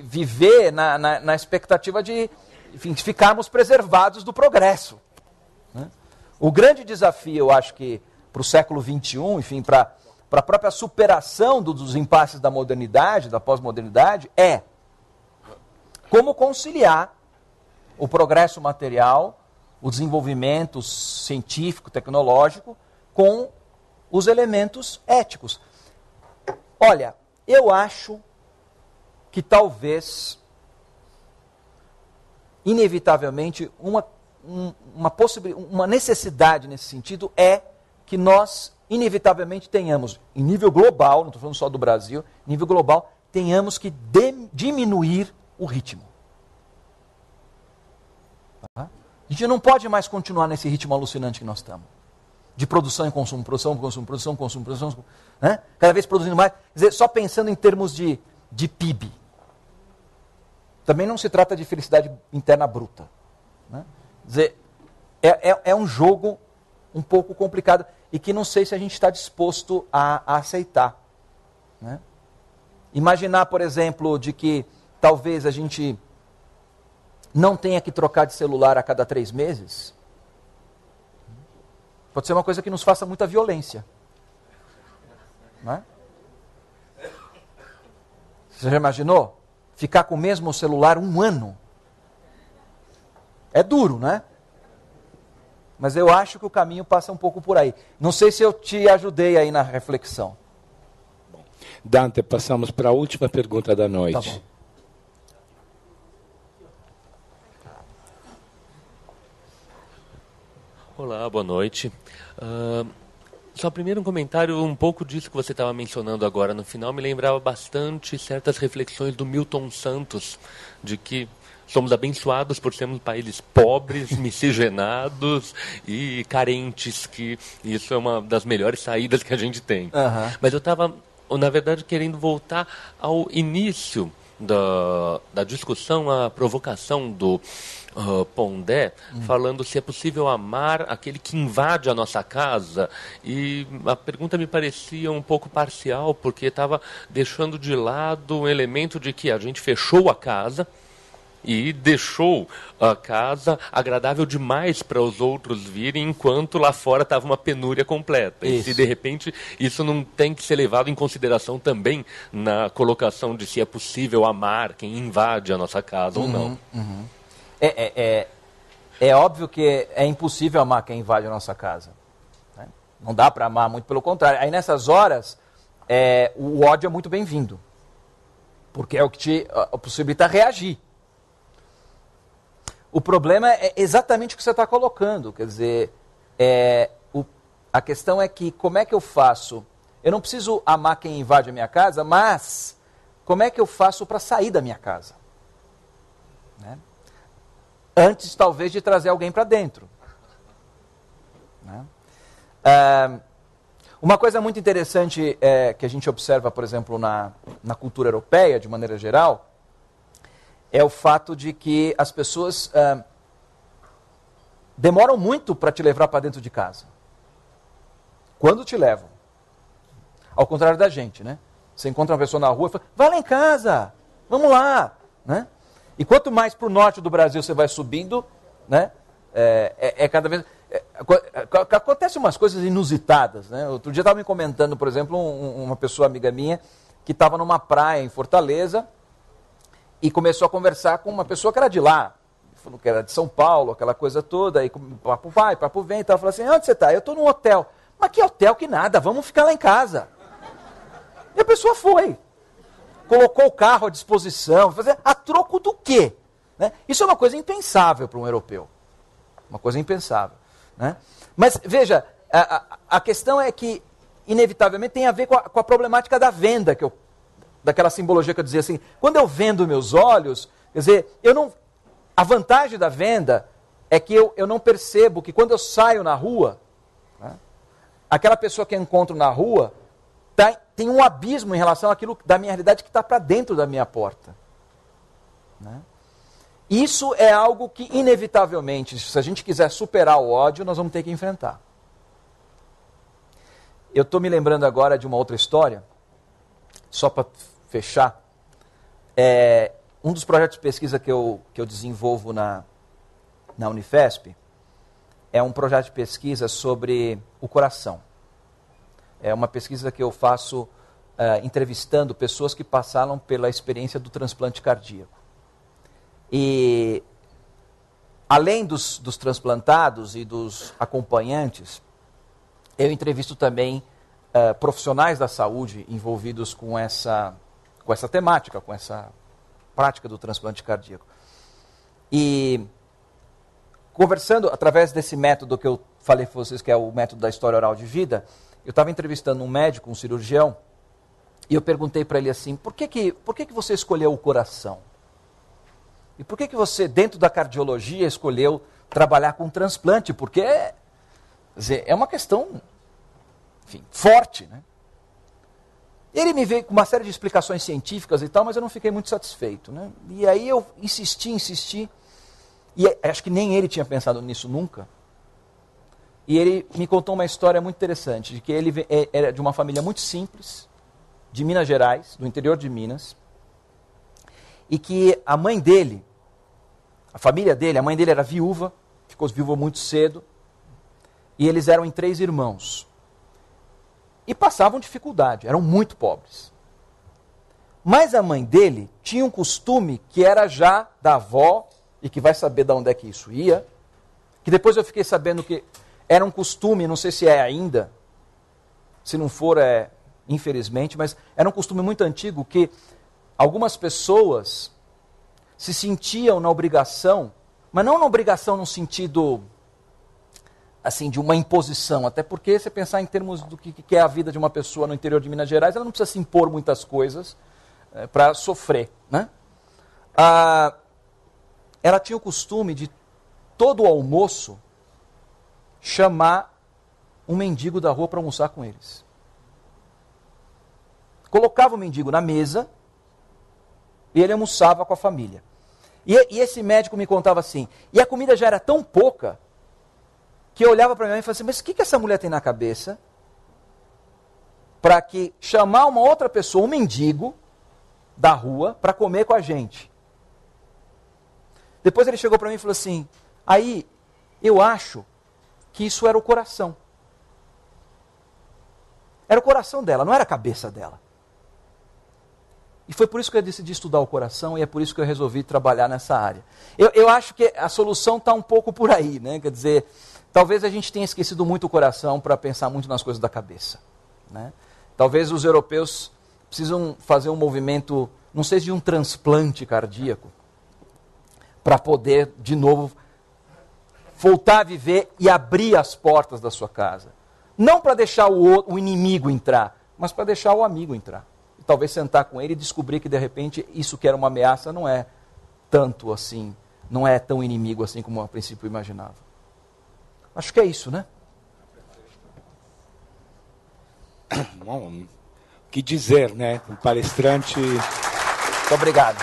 viver na expectativa de, enfim, ficarmos preservados do progresso. Né? O grande desafio, eu acho que para o século XXI, enfim, para a própria superação dos impasses da modernidade, da pós-modernidade, é como conciliar o progresso material, o desenvolvimento científico, tecnológico, com os elementos éticos. Olha, eu acho que talvez, inevitavelmente, uma necessidade nesse sentido é que nós, inevitavelmente, tenhamos, em nível global, não estou falando só do Brasil, em nível global, tenhamos que diminuir o ritmo. Tá? A gente não pode mais continuar nesse ritmo alucinante que nós estamos. De produção e consumo, produção, consumo, produção, consumo, produção, né? Cada vez produzindo mais. Quer dizer, só pensando em termos de PIB. Também não se trata de felicidade interna bruta. Né? Quer dizer, é um jogo um pouco complicado e que não sei se a gente está disposto a aceitar. Né? Imaginar, por exemplo, de que talvez a gente não tenha que trocar de celular a cada 3 meses, pode ser uma coisa que nos faça muita violência. Não é? Você já imaginou? Ficar com o mesmo celular 1 ano? É duro, né? Mas eu acho que o caminho passa um pouco por aí. Não sei se eu te ajudei aí na reflexão. Dante, passamos para a última pergunta da noite. Tá bom. Olá, boa noite. Só primeiro um comentário, um pouco disso que você estava mencionando agora no final, me lembrava bastante certas reflexões do Milton Santos, de que somos abençoados por sermos países pobres, miscigenados e carentes, que isso é uma das melhores saídas que a gente tem. Mas eu estava, na verdade, querendo voltar ao início da discussão, a provocação do Pondé, falando se é possível amar aquele que invade a nossa casa, e a pergunta me parecia um pouco parcial, porque estava deixando de lado o elemento de que a gente fechou a casa e deixou a casa agradável demais para os outros virem, enquanto lá fora estava uma penúria completa. Isso. E se de repente isso não tem que ser levado em consideração também na colocação de se é possível amar quem invade a nossa casa ou não. É óbvio que é impossível amar quem invade a nossa casa. Né? Não dá para amar, muito pelo contrário. Aí nessas horas, o ódio é muito bem-vindo. Porque é o que te possibilita reagir. O problema é exatamente o que você está colocando. Quer dizer, a questão é que como é que eu faço? Eu não preciso amar quem invade a minha casa, mas como é que eu faço para sair da minha casa? Né? Antes, talvez, de trazer alguém para dentro. Né? Uma coisa muito interessante que a gente observa, por exemplo, na cultura europeia, de maneira geral, é o fato de que as pessoas demoram muito para te levar para dentro de casa. Quando te levam. Ao contrário da gente, né? Você encontra uma pessoa na rua e fala, vai lá em casa, vamos lá, né? E quanto mais para o norte do Brasil você vai subindo, né, cada vez... acontecem umas coisas inusitadas. Né? Outro dia estava me comentando, por exemplo, uma pessoa amiga minha que estava numa praia em Fortaleza e começou a conversar com uma pessoa que era de lá. Falou que era de São Paulo, aquela coisa toda. Aí papo vai, papo vem e tal. Falou assim, onde você está? Eu estou num hotel. Mas que hotel que nada, vamos ficar lá em casa. E a pessoa foi. Colocou o carro à disposição, fazer a troco do quê? Né? Isso é uma coisa impensável para um europeu. Uma coisa impensável. Né? Mas, veja, a questão é que, inevitavelmente, tem a ver com a problemática da venda, daquela simbologia que eu dizia assim, quando eu vendo meus olhos, quer dizer, a vantagem da venda é que eu não percebo que quando eu saio na rua, né, aquela pessoa que eu encontro na rua, tem um abismo em relação àquilo da minha realidade que está para dentro da minha porta. Né? Isso é algo que, inevitavelmente, se a gente quiser superar o ódio, nós vamos ter que enfrentar. Eu estou me lembrando agora de uma outra história, só para fechar. Um dos projetos de pesquisa que eu desenvolvo na Unifesp é um projeto de pesquisa sobre o coração. É uma pesquisa que eu faço entrevistando pessoas que passaram pela experiência do transplante cardíaco. E, além dos transplantados e dos acompanhantes, eu entrevisto também profissionais da saúde envolvidos com essa temática, com essa prática do transplante cardíaco. E, conversando através desse método que eu falei para vocês, que é o método da história oral de vida, eu estava entrevistando um médico, um cirurgião, e eu perguntei para ele assim, por que você escolheu o coração? E por que você, dentro da cardiologia, escolheu trabalhar com transplante? Porque quer dizer, é uma questão, enfim, forte, né? Ele me veio com uma série de explicações científicas e tal, mas eu não fiquei muito satisfeito, né? E aí eu insisti, e acho que nem ele tinha pensado nisso nunca. E ele me contou uma história muito interessante, de que ele era de uma família muito simples, de Minas Gerais, do interior de Minas, e que a mãe dele, a família dele, a mãe dele era viúva, ficou viúva muito cedo, e eles eram em 3 irmãos. E passavam dificuldade, eram muito pobres. Mas a mãe dele tinha um costume que era já da avó, e que vai saber de onde é que isso ia, que depois eu fiquei sabendo que era um costume, não sei se é ainda, se não for é infelizmente, mas era um costume muito antigo que algumas pessoas se sentiam na obrigação, mas não na obrigação no sentido assim, de uma imposição, até porque você pensar em termos do que é a vida de uma pessoa no interior de Minas Gerais, ela não precisa se impor muitas coisas para sofrer, né? Ela tinha o costume de, todo o almoço, chamar um mendigo da rua para almoçar com eles. Colocava o mendigo na mesa e ele almoçava com a família. E esse médico me contava assim, e a comida já era tão pouca, que eu olhava para minha mãe e falava assim, mas o que essa mulher tem na cabeça para que chamar uma outra pessoa, um mendigo da rua, para comer com a gente? Depois ele chegou para mim e falou assim, aí eu acho que isso era o coração. Era o coração dela, não era a cabeça dela. E foi por isso que eu decidi estudar o coração e é por isso que eu resolvi trabalhar nessa área. Eu acho que a solução está um pouco por aí, né? Quer dizer, talvez a gente tenha esquecido muito o coração para pensar muito nas coisas da cabeça, né? Talvez os europeus precisam fazer um movimento, não sei se de um transplante cardíaco, para poder, de novo, voltar a viver e abrir as portas da sua casa. Não para deixar o inimigo entrar, mas para deixar o amigo entrar. E talvez sentar com ele e descobrir que, de repente, isso que era uma ameaça não é tanto assim, não é tão inimigo assim como a princípio imaginava. Acho que é isso, né? Bom, o que dizer, né? Um palestrante... Muito obrigado.